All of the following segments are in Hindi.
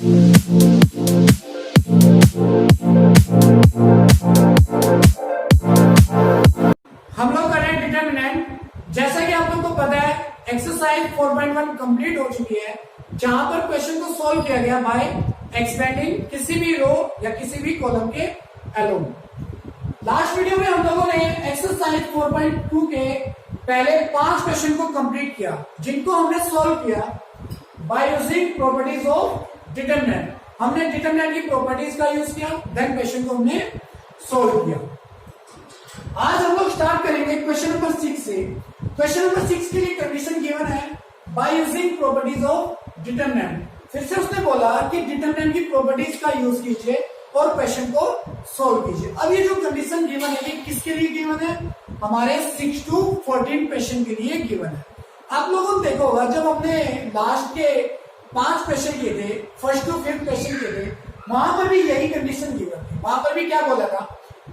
हम लोग कर रहे हैं डिटरमिनेंट। जैसा कि आप लोग को पता है एक्सरसाइज 4.1 कंप्लीट हो चुकी है, जहां पर क्वेश्चन को सॉल्व किया गया बाय एक्सपेंडिंग किसी भी रो या किसी भी कॉलम के एलोन। लास्ट वीडियो में हम लोगों ने एक्सरसाइज 4.2 के पहले 5 क्वेश्चन को कंप्लीट किया, जिनको हमने सॉल्व किया by using properties of determinant. हमने डिटरमिनेंट की प्रॉपर्टीज का यूज किया, देन क्वेश्चन को हमने सॉल्व किया। आज हम लोग स्टार्ट करेंगे क्वेश्चन नंबर 6 से। क्वेश्चन नंबर 6 के लिए कंडीशन गिवन है by using properties of determinant. फिर से उसने बोला कि डिटरमिनेंट की प्रॉपर्टीज का यूज कीजिए और क्वेश्चन को सॉल्व कीजिए। अब ये जो कंडीशन गिवन है ये किसके लिए गिवन है? हमारे 6 to 14 क्वेश्चन के लिए गिवन है। आप लोगों ने देखा होगा जब हमने लास्ट के 5 क्वेश्चन किए थे, फर्स्ट टू फिफ्थ क्वेश्चन किए थे, वहां पर भी यही कंडीशन गिवन थी। वहां पर भी क्या बोला था?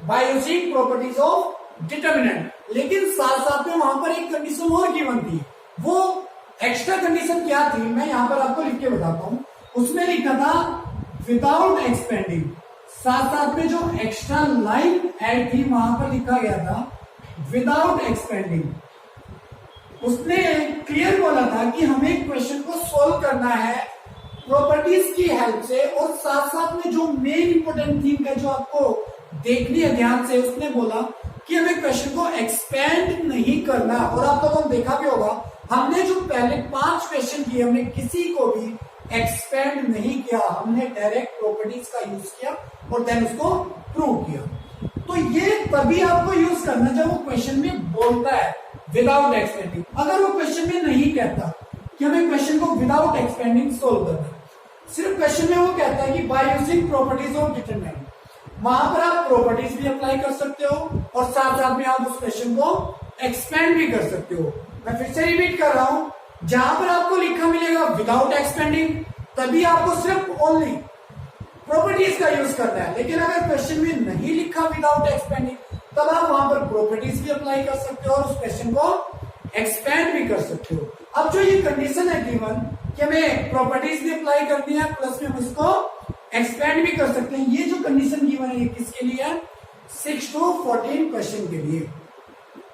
By using properties of determinant. लेकिन साथ साथ में वहां पर एक कंडीशन और गिवन थी। वो एक्स्ट्रा कंडीशन क्या थी मैं यहां पर आपको लिख के बताता हूं। उसमें लिखा था विदाउट एक्सपेंडिंग। साथ साथ में जो एक्स्ट्रा लाइन ऐड थी वहां पर लिखा गया था विदाउट एक्सपेंडिंग। उसने क्लियर बोला था कि हमें क्वेश्चन को सोल्व करना है प्रॉपर्टीज की हेल्प से, और साथ साथ में जो मेन इंपोर्टेंट थिंग है जो आपको देखनी है ध्यान से, उसने बोला कि हमें क्वेश्चन को एक्सपेंड नहीं करना। और आप लोगों ने देखा भी होगा हमने जो पहले 5 क्वेश्चन किए हमने किसी को भी एक्सपेंड नहीं किया, हमने डायरेक्ट प्रॉपर्टीज का यूज किया और देन उसको प्रूव किया। तो ये तभी आपको यूज करना जब वो क्वेश्चन में बोलता है विदाउट एक्सपेंडिंग। अगर वो क्वेश्चन में नहीं कहता कि हमें क्वेश्चन को विदाउट एक्सपेंडिंग सोल्व करना, सिर्फ क्वेश्चन में वो कहता है कि by using properties of determinant, वहां पर आप प्रॉपर्टीज भी अप्लाई कर सकते हो और साथ साथ में आप उस क्वेश्चन को एक्सपेंड भी कर सकते हो। मैं फिर से रिपीट कर रहा हूं, जहां पर आपको लिखा मिलेगा विदाउट एक्सपेंडिंग तभी आपको सिर्फ ओनली प्रॉपर्टीज का यूज करना है। लेकिन अगर क्वेश्चन में नहीं लिखा विदाउट एक्सपेंडिंग तब आप वहां पर प्रॉपर्टीज भी अप्लाई कर सकते हो और उस क्वेश्चन को एक्सपेंड भी कर सकते हो। अब जो ये कंडीशन है गिवन कि हमें प्रॉपर्टीज भी अप्लाई करनी है प्लस में हम इसको एक्सपेंड भी कर सकते हैं, ये जो कंडीशन गिवन है ये किसके लिए है? 6 to 14 क्वेश्चन के लिए।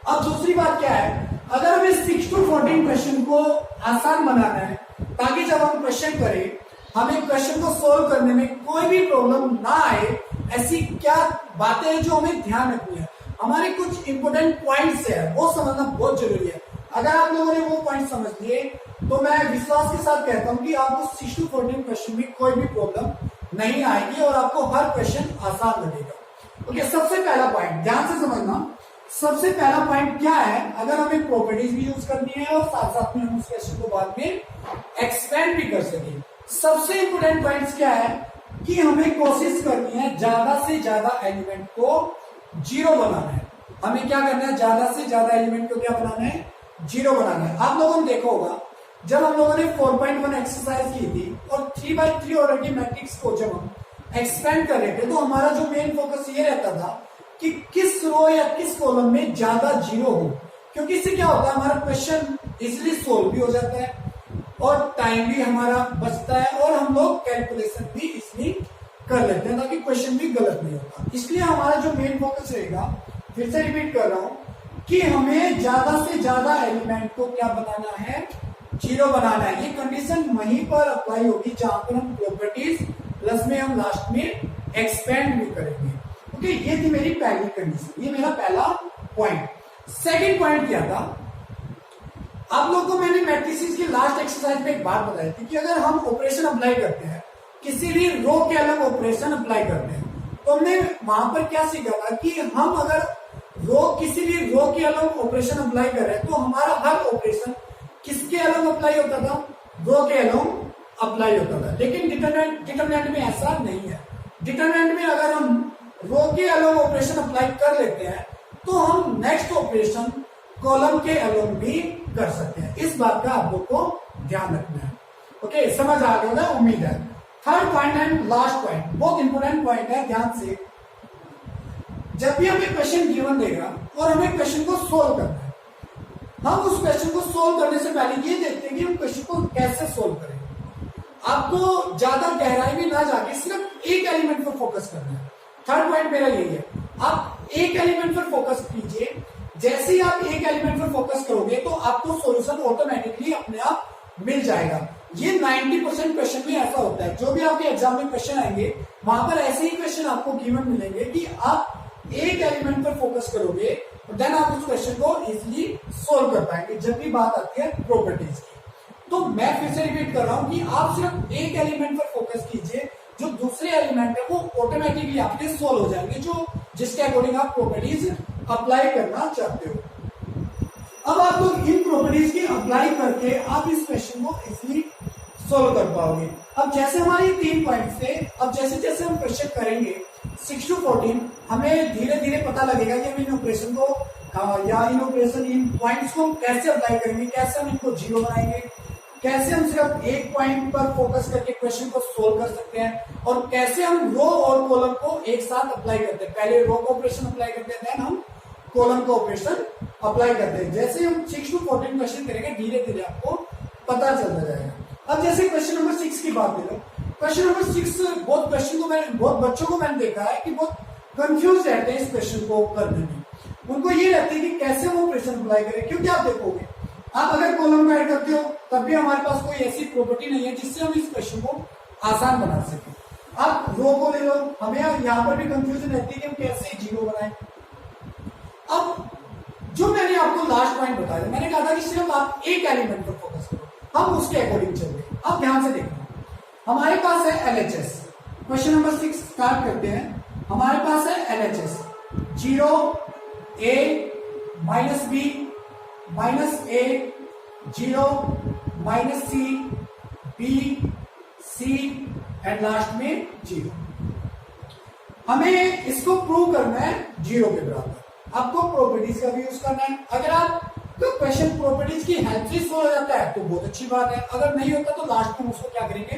अब दूसरी बात क्या है, अगर हमें 6 to 14 क्वेश्चन को आसान बनाना है ताकि जब हम क्वेश्चन करें हमें क्वेश्चन को सोल्व करने में कोई भी प्रॉब्लम ना आए, ऐसी क्या बातें हैं जो हमें ध्यान रखनी है, हमारे कुछ इंपोर्टेंट पॉइंट्स है वो समझना बहुत जरूरी है। अगर आप लोगों ने वो पॉइंट समझ लिए तो मैं विश्वास के साथ कहता हूं कि आपको 6 to 14 क्वेश्चन में कोई भी प्रॉब्लम नहीं आएगी और आपको हर क्वेश्चन आसान लगेगा। ओके, सबसे पहला पॉइंट ध्यान से समझना। सबसे पहला पॉइंट क्या है, अगर हमें प्रॉपर्टीज भी यूज करनी है और साथ साथ में हम उस क्वेश्चन को बाद में एक्सपेंड भी कर सकें। सबसे इंपोर्टेंट पॉइंट क्या है कि हमें कोशिश करनी है ज्यादा से ज्यादा एलिमेंट को 0 बनाना है। हमें क्या करना है? ज्यादा से ज्यादा एलिमेंट को क्या बनाना है? 0 बनाना है। आप लोगों ने देखा होगा जब हम लोगों ने 4.1 एक्सरसाइज की थी और 3x3 ऑर्डर मैट्रिक्स को जब हम एक्सपेंड कर रहे थे तो हमारा जो मेन फोकस ये रहता था कि किस रो या किस कॉलम में ज्यादा 0 हो, क्योंकि इससे क्या होता है हमारा क्वेश्चन इजिली सोल्व भी हो जाता है और टाइम भी हमारा बचता है और हम लोग कैलकुलेशन भी इसलिए कर लेते हैं ताकि क्वेश्चन भी गलत नहीं होता। इसलिए हमारा जो मेन फोकस रहेगा, फिर से रिपीट कर रहा हूं कि हमें ज्यादा से ज्यादा एलिमेंट को क्या बनाना है? 0 बनाना है। ये कंडीशन वहीं पर अप्लाई होगी जहां पर हम प्रॉपर्टीज प्लस में हम लास्ट में एक्सपेंड भी करेंगे। ओके, ये थी मेरी पहली कंडीशन, ये मेरा पहला पॉइंट। सेकंड पॉइंट क्या था, आप लोगों को मैंने मैट्रिसेस की लास्ट एक्सरसाइज में एक बात बताई थी कि अगर हम ऑपरेशन अप्लाई करते हैं, किसी भी रो के अलग ऑपरेशन अप्लाई करते हैं, तो हमने वहां पर क्या सीखा था कि हम अगर किसी भी रो के अलग ऑपरेशन अप्लाई कर रहे हैं तो हमारा हर ऑपरेशन किसके अलग अप्लाई होता था? रो के अलग अप्लाई होता था। लेकिन डिटरमिनेंट में ऐसा नहीं है। डिटरमिनेंट में अगर हम रो के अलग ऑपरेशन अप्लाई कर लेते हैं तो हम नेक्स्ट ऑपरेशन कॉलम के अलग भी कर सकते हैं। इस बात का आप लोग को ध्यान रखना है। ओके, समझ आ गया होगा उम्मीद है। Third point and last point, बहुत इंपोर्टेंट पॉइंट है, ध्यान से। जब भी हमें क्वेश्चन गिवन देगा और हमें क्वेश्चन को सोल्व करना है, हम उस क्वेश्चन को सोल्व करने से पहले ये देखते हैं कि हम क्वेश्चन को कैसे सोल्व करें। आपको ज्यादा गहराई में ना जाके सिर्फ एक एलिमेंट पर फोकस करना है। थर्ड पॉइंट मेरा यही है, आप एक एलिमेंट पर फोकस कीजिए। जैसे ही आप एक एलिमेंट पर फोकस करोगे तो आपको सॉल्यूशन ऑटोमेटिकली अपने आप मिल जाएगा। ये 90% क्वेश्चन में ऐसा होता है, जो भी आपके एग्जाम में क्वेश्चन आएंगे वहां पर ऐसे ही क्वेश्चन आपको गिवन मिलेंगे कि आप एक एलिमेंट पर फोकस करोगे देन आप उस क्वेश्चन को इजिली सोल्व कर पाएंगे जब भी बात आती है प्रॉपर्टीज की। तो मैं फिर से रिपीट कर रहा हूं कि आप सिर्फ एक एलिमेंट पर फोकस कीजिए, जो दूसरे एलिमेंट है वो ऑटोमेटिकली आपके सोल्व हो जाएंगे, जो जिसके अकॉर्डिंग आप प्रॉपर्टीज अप्लाई करना चाहते हो। अब आप लोग इन प्रॉपर्टीज की अप्लाई करके आप इस क्वेश्चन को इजिली सोल्व कर पाओगे। अब जैसे हमारे 3 पॉइंट थे, अब जैसे जैसे हम क्वेश्चन करेंगे 6 to 14 हमें धीरे धीरे पता लगेगा कि हम इन ऑपरेशन को या इन ऑपरेशन इन पॉइंट्स को कैसे अप्लाई करेंगे, कैसे हम इनको जीरो बनाएंगे, कैसे हम सिर्फ एक पॉइंट पर फोकस करके क्वेश्चन को सोल्व कर सकते हैं, और कैसे हम रो और कॉलम को एक साथ अप्लाई करते हैं। पहले रो को ऑपरेशन अप्लाई करते हैं, देन हम कॉलम को ऑपरेशन अप्लाई करते हैं। जैसे हम 6 to 14 क्वेश्चन करेंगे धीरे धीरे आपको पता चलता जाएगा। अब जैसे क्वेश्चन नंबर 6 की बात करें, क्वेश्चन नंबर 6 बहुत बच्चों को मैंने देखा है कि बहुत कंफ्यूज रहते हैं इस क्वेश्चन को करने में। उनको ये रहता है कि कैसे हम ऑपरेशन अप्लाई करें, क्योंकि आप देखोगे आप अगर कॉलम ऐड करते हो तब भी हमारे पास कोई ऐसी प्रॉपर्टी नहीं है जिससे हम इस क्वेश्चन को आसान बना सके। आप रो को ले लो, हमें यहाँ पर भी कंफ्यूजन रहती है कि हम कैसे जीरो बनाएं। अब जो मैंने आपको लास्ट पॉइंट बताया, मैंने कहा था कि सिर्फ आप एक एलिमेंट पर फोकस करो, हम उसके अकॉर्डिंग चलते हैं। अब ध्यान से देखना, हमारे पास है LHS। क्वेश्चन नंबर 6 स्टार्ट करते हैं। हमारे पास है LHS 0 A -B -A 0 -C B C and last में 0। हमें इसको प्रूव करना है 0 के बराबर। आपको प्रॉपर्टीज का भी यूज करना है। अगर आप तो क्वेश्चन प्रॉपर्टीज की हेल्प से सोल्व हो जाता है तो बहुत अच्छी बात है, अगर नहीं होता तो लास्ट में उसको क्या करेंगे,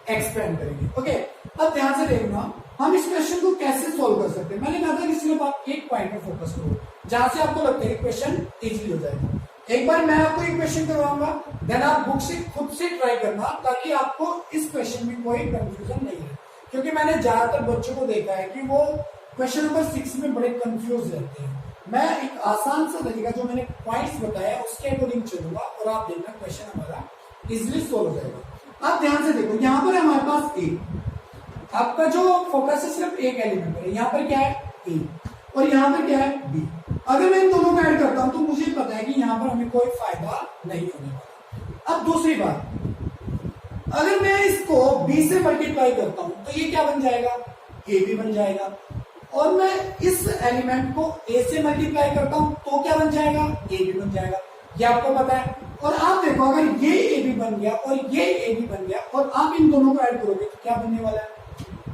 एक्सपेंड करेंगे। ओके, अब ध्यान से देखना हम इस क्वेश्चन को कैसे सोल्व कर सकते हैं। मैंने कहा था कि सिर्फ आप एक पॉइंट पर फोकस करो जहां से आपको लगता है क्वेश्चन इजीली हो जाएगा। एक बार मैं आपको एक क्वेश्चन करवाऊंगा, देन आप बुक से खुद से ट्राई करना ताकि आपको इस क्वेश्चन में कोई कंफ्यूजन नहीं है। क्योंकि मैंने ज्यादातर बच्चों को देखा है कि वो क्वेश्चन नंबर 6 में बड़े कंफ्यूज रहते हैं। मैं एक आसान सा तरीका जो मैंने पॉइंट्स बताया उसके अकॉर्डिंग चलूंगा और आप देखना क्वेश्चन हमारा इजिली सोल्व हो जाएगा। आप ध्यान से देखो, यहाँ पर हमारे पास ए, आपका जो फोकस है सिर्फ एक एलिमेंट पर है। यहाँ पर क्या है ए और यहाँ पर क्या है बी। अगर मैं इन दोनों को ऐड करता हूं तो मुझे पता है कि यहाँ पर हमें कोई फायदा नहीं होने वाला। अब दूसरी बात, अगर मैं इसको बी से मल्टीप्लाई करता हूं तो ये क्या बन जाएगा, ए भी बन जाएगा। और मैं इस एलिमेंट को ए से मल्टीप्लाई करता हूं तो क्या बन जाएगा, ए भी बन जाएगा। ये आपको पता है। और आप देखो अगर ये ए भी बन गया और ये ए भी बन गया और आप इन दोनों को ऐड करोगे तो क्या बनने वाला है,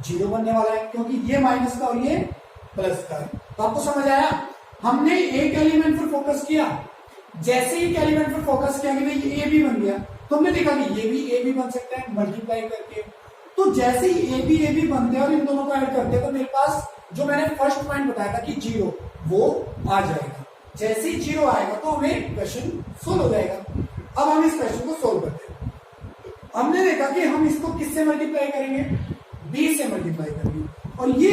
0 बनने वाला है, क्योंकि ये माइनस का और ये प्लस का है। तो आपको समझ आया, हमने एक एलिमेंट पर फोकस किया, जैसे ही एक एलिमेंट पर फोकस किया कि भाई ए भी बन गया तो हमने देखा कि ये भी ए भी बन सकता है मल्टीप्लाई करके। तो जैसे ही ए भी बनते हैं और इन दोनों को ऐड करते हैं तो मेरे पास जो मैंने फर्स्ट पॉइंट बताया था कि 0 वो आ जाएगा। जैसे ही 0 आएगा तो हमें क्वेश्चन सोल्व हो जाएगा। अब हम इस क्वेश्चन को सोल्व करते हैं। हमने देखा कि हम इसको किससे मल्टीप्लाई करेंगे, बी से मल्टीप्लाई करेंगे। और ये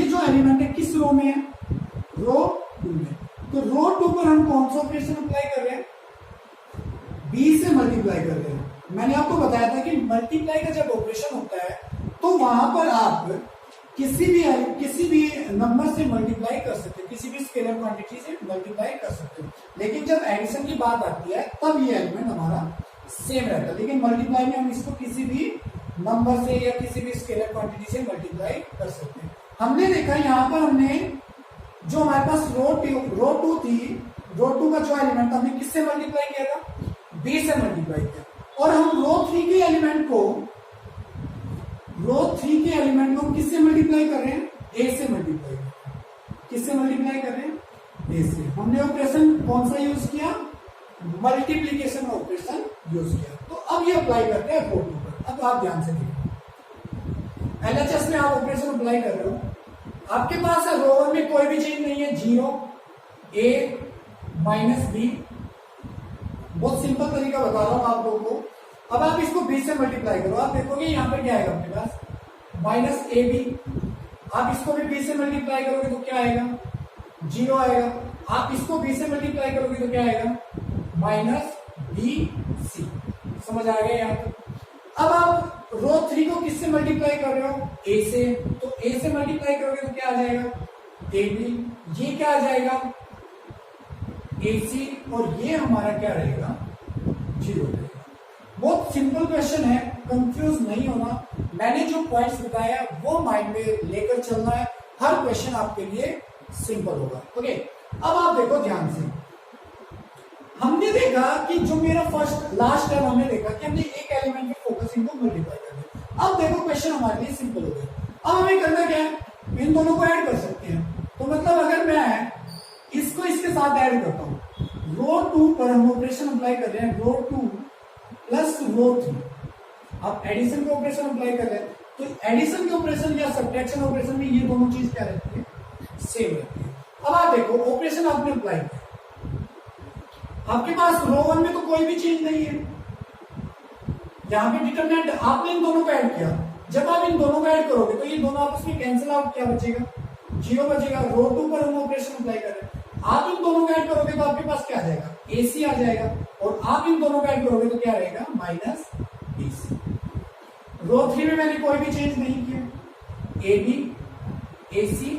जो एलिमेंट है किस रो में है, रो 2 में। तो रो 2 पर हम कौन सा ऑपरेशन अप्लाई कर रहे हैं, बी से मल्टीप्लाई कर रहे हैं। मैंने आपको बताया था कि मल्टीप्लाई का जब ऑपरेशन होता है तो वहां पर आप किसी भी नंबर से मल्टीप्लाई कर सकते हैं, किसी भी स्केलर क्वांटिटी से मल्टीप्लाई कर सकते हैं। लेकिन जब एडिशन की बात आती है तब ये एलिमेंट हमारा सेम रहता है। लेकिन मल्टीप्लाई में हम इसको किसी भी नंबर से या किसी भी स्केलर क्वांटिटी से मल्टीप्लाई कर सकते हैं। हमने देखा यहाँ पर हमने जो हमारे पास रो 2 थी, रो 2 का जो एलिमेंट हमने किससे मल्टीप्लाई किया था, बी से मल्टीप्लाई किया। और हम रो 3 के एलिमेंट को हम किससे मल्टीप्लाई कर रहे हैं, ए से मल्टीप्लाई कर रहे हैं। किससे मल्टीप्लाई कर रहे हैं, ए से। हमने ऑपरेशन कौन सा यूज किया, मल्टीप्लीकेशन ऑपरेशन यूज किया। तो अब ये अप्लाई करते हैं रो 2 पर। अब आप ध्यान से देखिए, एलएचएस में आप ऑपरेशन अप्लाई कर रहे हो, आपके पास है रो 1 में कोई भी चीज नहीं है, 0 A - B। बहुत सिंपल तरीका बता रहा हूं आप लोगों को। अब आप इसको बी से मल्टीप्लाई करो, आप देखोगे यहाँ पर क्या आएगा अपने पास माइनस ए बी। आप इसको भी बी से मल्टीप्लाई करोगे तो क्या आएगा 0 आएगा। आप इसको बी से मल्टीप्लाई करोगे तो क्या आएगा माइनस बी सी। समझ आ गया यहाँ पर। अब आप रो 3 को किससे मल्टीप्लाई कर रहे हो ए से, तो ए से मल्टीप्लाई करोगे तो क्या आ जाएगा ए बी। ये क्या आ जाएगा ए सी, और ये हमारा क्या रहेगा 0 रहेगा। बहुत सिंपल क्वेश्चन है, कंफ्यूज नहीं होना। मैंने जो पॉइंट्स बताया वो माइंड में लेकर चलना है, हर क्वेश्चन आपके लिए सिंपल होगा। ओके, अब आप देखो ध्यान से। हमने देखा कि जो मेरा फर्स्ट लास्ट टाइम हमने देखा कि हमने एक एलिमेंट की फोकसिंग को मल्टीप्लाई कर दिया। अब देखो क्वेश्चन हमारे लिए सिंपल हो गया। अब हमें करना क्या है, इन दोनों को ऐड कर सकते हैं। तो मतलब अगर मैं इसको इसके साथ ऐड करता हूं, रो 2 पर हम ऑपरेशन अप्लाई कर रहे हैं, रो 2 प्लस रो 3। अब एडिशन के ऑपरेशन अप्लाई कर रहे हैं, तो एडिशन के ऑपरेशन या सब्ट्रैक्शन ऑपरेशन में ये दोनों चीज क्या रहती है सेम रहती है। अब आप देखो ऑपरेशन आपने अप्लाई किया, आपके पास रो 1 में तो कोई भी चेंज नहीं है, यहां पे डिटरमिनेंट आपने इन दोनों को ऐड किया। जब आप इन दोनों को ऐड करोगे तो ये दोनों आपस में कैंसिल आउट, क्या बचेगा 0 बचेगा। रो 2 पर हम ऑपरेशन अप्लाई कर रहे हैं, आप इन दोनों को ऐड करोगे तो आपके पास क्या आ जाएगा ए सी आ जाएगा, और आप इन दोनों को ऐड करोगे तो क्या रहेगा माइनस बी सी। रो 3 में मैंने कोई भी चेंज नहीं किया, ए बी ए सी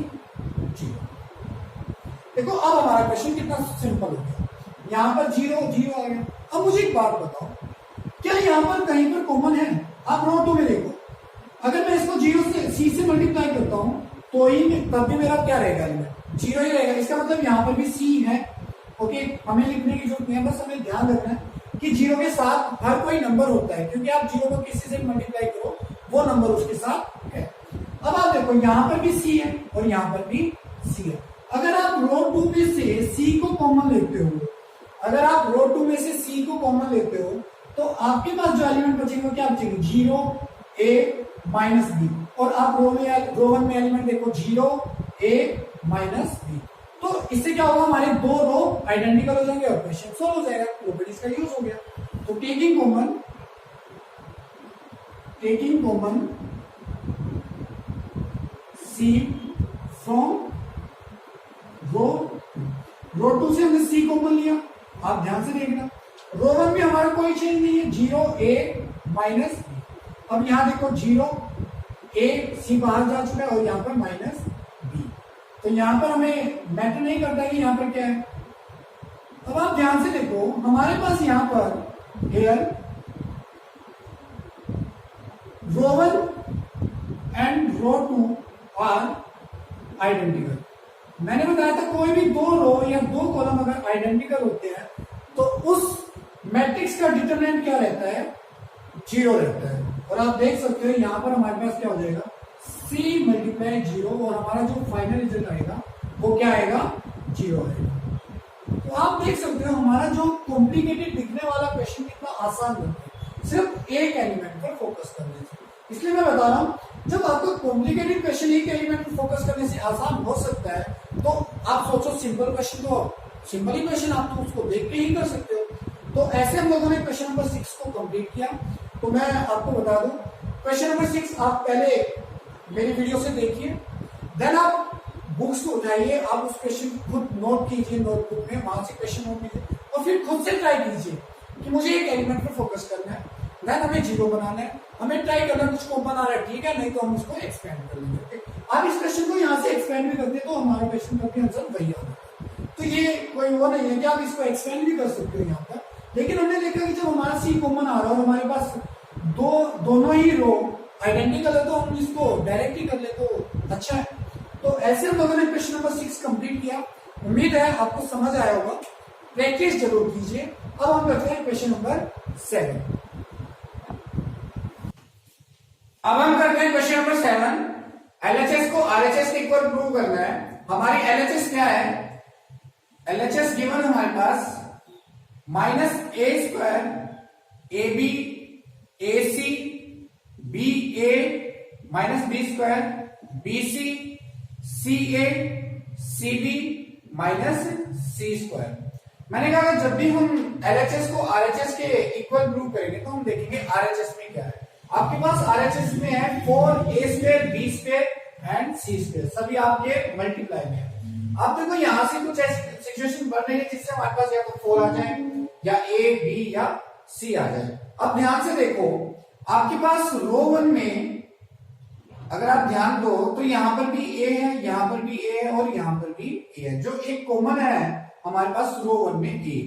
0। देखो अब हमारा क्वेश्चन कितना सिंपल हो गया, यहां पर 0 0 आ गया। अब मुझे एक बात बताओ, क्या यहां पर कहीं पर कॉमन है? आप रो 2 में देखो, अगर मैं इसको 0 से सी से मल्टीप्लाई करता हूं तो ही तब भी मेरा क्या रहेगा एलिमेंट 0 ही रहेगा। इसका मतलब यहां पर भी सी है। ओके, हमें लिखने की जरूरत नहीं है, बस हमें ध्यान रखना है कि 0 के साथ हर कोई नंबर होता है, क्योंकि आप 0 को किसी से मल्टीप्लाई करो वो नंबर उसके साथ है। अब आप देखो यहां पर भी सी है और यहां पर भी सी है। अगर आप रो 2 में से सी को कॉमन लेते हो, अगर आप रो 2 में से सी को कॉमन लेते हो तो आपके पास जो एलिमेंट बचेंगे क्या बचेंगे 0 ए माइनस बी। और आप रो 1 में एलिमेंट देखो 0 ए माइनस बी। तो इससे क्या होगा, हमारे दो रो आइडेंटिकल हो जाएंगे और क्वेश्चन सॉल्व हो जाएगा, प्रॉपर्टीज का यूज हो गया। तो टेकिंग कॉमन सी फ्रॉम रो 2 से हमने सी कॉमन लिया। आप ध्यान से देखना, रो 1 में हमारा कोई चेंज नहीं है, 0 ए माइनस बी। अब यहां देखो 0 ए सी बाहर जा चुका है और यहां पर माइनस बी, तो यहां पर हमें मैटर नहीं करता कि यहां पर क्या है। अब आप ध्यान से देखो, हमारे पास यहां पर here row 1 and row 2 are identical. मैंने बताया था कोई भी दो रो या दो कॉलम अगर आइडेंटिकल होते हैं तो उस मैट्रिक्स का डिटरमिनेंट क्या रहता है 0 रहता है। और आप देख सकते हो यहां पर हमारे पास क्या हो जाएगा C मल्टीप्लाई 0, और हमारा जो फाइनल रिजल्ट आएगा वो क्या आएगा 0 आएगा। तो आप देख सकते हो हमारा जो कॉम्प्लिकेटेड दिखने वाला क्वेश्चन कितना आसान बनता है सिर्फ एक एलिमेंट पर फोकस करने से। इसलिए मैं बता रहा हूं, जब आपको कॉम्प्लिकेटेड क्वेश्चन एक एलिमेंट पर फोकस करने से आसान हो सकता है, तो आप सोचो सिंपल क्वेश्चन तो सिंपल ही क्वेश्चन आप तो उसको देख के ही कर सकते हो। तो ऐसे हम लोगों ने क्वेश्चन नंबर 6 को कंप्लीट किया। तो मैं आपको बता दूं, क्वेश्चन नंबर 6 आप पहले मेरी वीडियो से देखिए, देन आप बुक्स को उठाइए, आप उस क्वेश्चन को खुद नोट कीजिए नोटबुक में, वहां से क्वेश्चन नोट कीजिए और फिर खुद से ट्राई कीजिए कि मुझे एक एलिमेंट पर फोकस करना है, देन हमें 0 बनाना है, हमें ट्राई करना है कुछ कॉमन आ रहा है, ठीक है, नहीं तो हम उसको एक्सपेंड कर लेंगे। आप इस क्वेश्चन को यहाँ से एक्सपेंड भी करते तो हमारा क्वेश्चन का आंसर वही आता है। तो ये कोई वो नहीं है कि आप इसको एक्सपेंड भी कर सकते हो यहाँ पर, लेकिन हमने देखा कि जब हमारा सी कॉमन आ रहा है और हमारे पास दोनों ही रो आइडेंटिकल है तो हम इसको डायरेक्ट ही कर ले तो अच्छा है। तो ऐसे हम लोगों ने क्वेश्चन नंबर 6 कंप्लीट किया। उम्मीद है आपको समझ आया होगा, प्रैक्टिस जरूर कीजिए। अब हम करते हैं क्वेश्चन नंबर 7। अब हम करते हैं क्वेश्चन नंबर 7। एलएचएस को आरएचएस के इक्वल प्रूव करना है। हमारी एलएचएस क्या है, एलएचएस गिवन हमारे पास minus a square a b a c b A minus B square b c c a c B minus c square. मैंने कहा जब भी हम एलएचएस को आरएचएस के इक्वल प्रूव करेंगे तो हम देखेंगे आरएचएस में क्या है। आपके पास आरएचएस में है 4a² b² एंड c², सभी आपके मल्टीप्लाई में है। आप देखो यहां से कुछ ऐसी सिचुएशन बन रही है जिससे हमारे पास या तो 4 आ जाए या a b या c आ जाए। अब ध्यान से देखो, आपके पास रो 1 में अगर आप ध्यान दो तो यहां पर भी a है, यहां पर भी a है और यहां पर भी a है, जो एक कॉमन है हमारे पास रो 1 में a।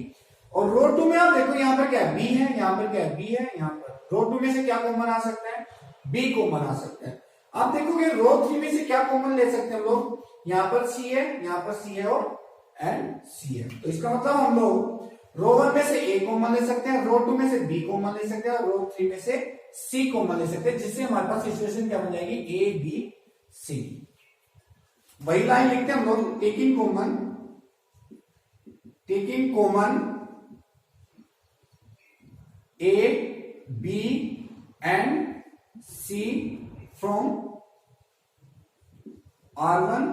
और रो 2 में आप देखो यहां पर क्या है, b है, यहां पर क्या है, b है, यहां पर रो 2 में से क्या कॉमन आ सकता है, b कॉमन आ सकता है। आप देखोगे रो 3 में से क्या कॉमन ले सकते हैं हम लोग, यहां पर c है, यहां पर c है और एंड c है। तो इसका मतलब हम लोग रो 1 में से a कॉमन ले सकते हैं, रो 2 में से b कॉमन ले सकते हैं और रो 3 में से c कॉमन ले सकते हैं, जिससे हमारे पास सिचुएशन क्या बन जाएगी, a b c। वही लाइन लिखते हैं हम लोग, taking common a b and c from r1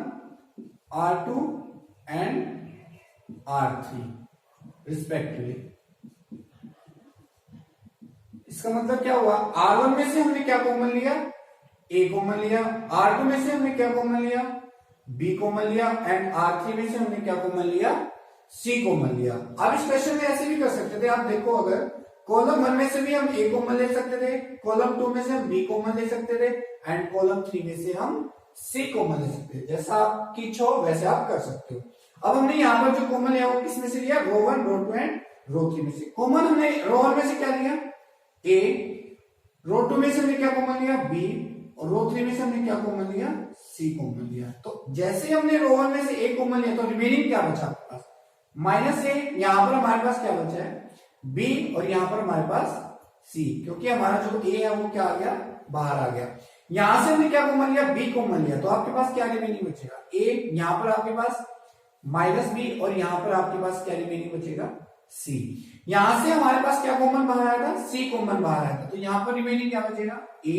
r2 and r3 respectively. इसका मतलब क्या हुआ, R1 में से हमने क्या कॉमन लिया, A कॉमन लिया, R2 में से हमने क्या कॉमन लिया, B कॉमन लिया एंड R3 में से हमने क्या कॉमन लिया, C कॉमन लिया। अब इस क्वेश्चन में ऐसे भी कर सकते थे, आप देखो अगर कॉलम 1 में से भी हम A कॉमन ले सकते थे, कॉलम 2 में से हम B कॉमन ले सकते थे एंड कॉलम 3 में से हम C कॉमन ले सकते थे। जैसा आपकी इच्छा हो वैसे आप कर सकते हो। अब हमने यहाँ पर जो कॉमन लिया वो किस में से लिया, रो 1 रो 2 एंड रो 3 में से। कॉमन हमने रो 1 में से क्या लिया, A, रो 2 में से हमने क्या कॉमन लिया, B, और रो 3 में से हमने क्या कॉमन लिया, C कॉमन लिया। तो जैसे हमने रो 1 में से A कॉमन लिया तो रिमेनिंग क्या बचा आपके पास, -a। यहां पर हमारे पास क्या बचा है, B, और यहां पर हमारे पास C, क्योंकि हमारा जो A है वो क्या आ गया, बाहर आ गया। यहां से हमने क्या कॉमन लिया, B कॉमन लिया, तो आपके पास क्या रिमेनिंग बचेगा, A, यहां पर आपके पास -b और यहां पर आपके पास क्या रिमेनिंग बचेगा, C। यहां से हमारे पास क्या कॉमन बाहर आएगा, C कॉमन बाहर आएगा, तो यहां पर रिमेनिंग क्या बचेगा, A,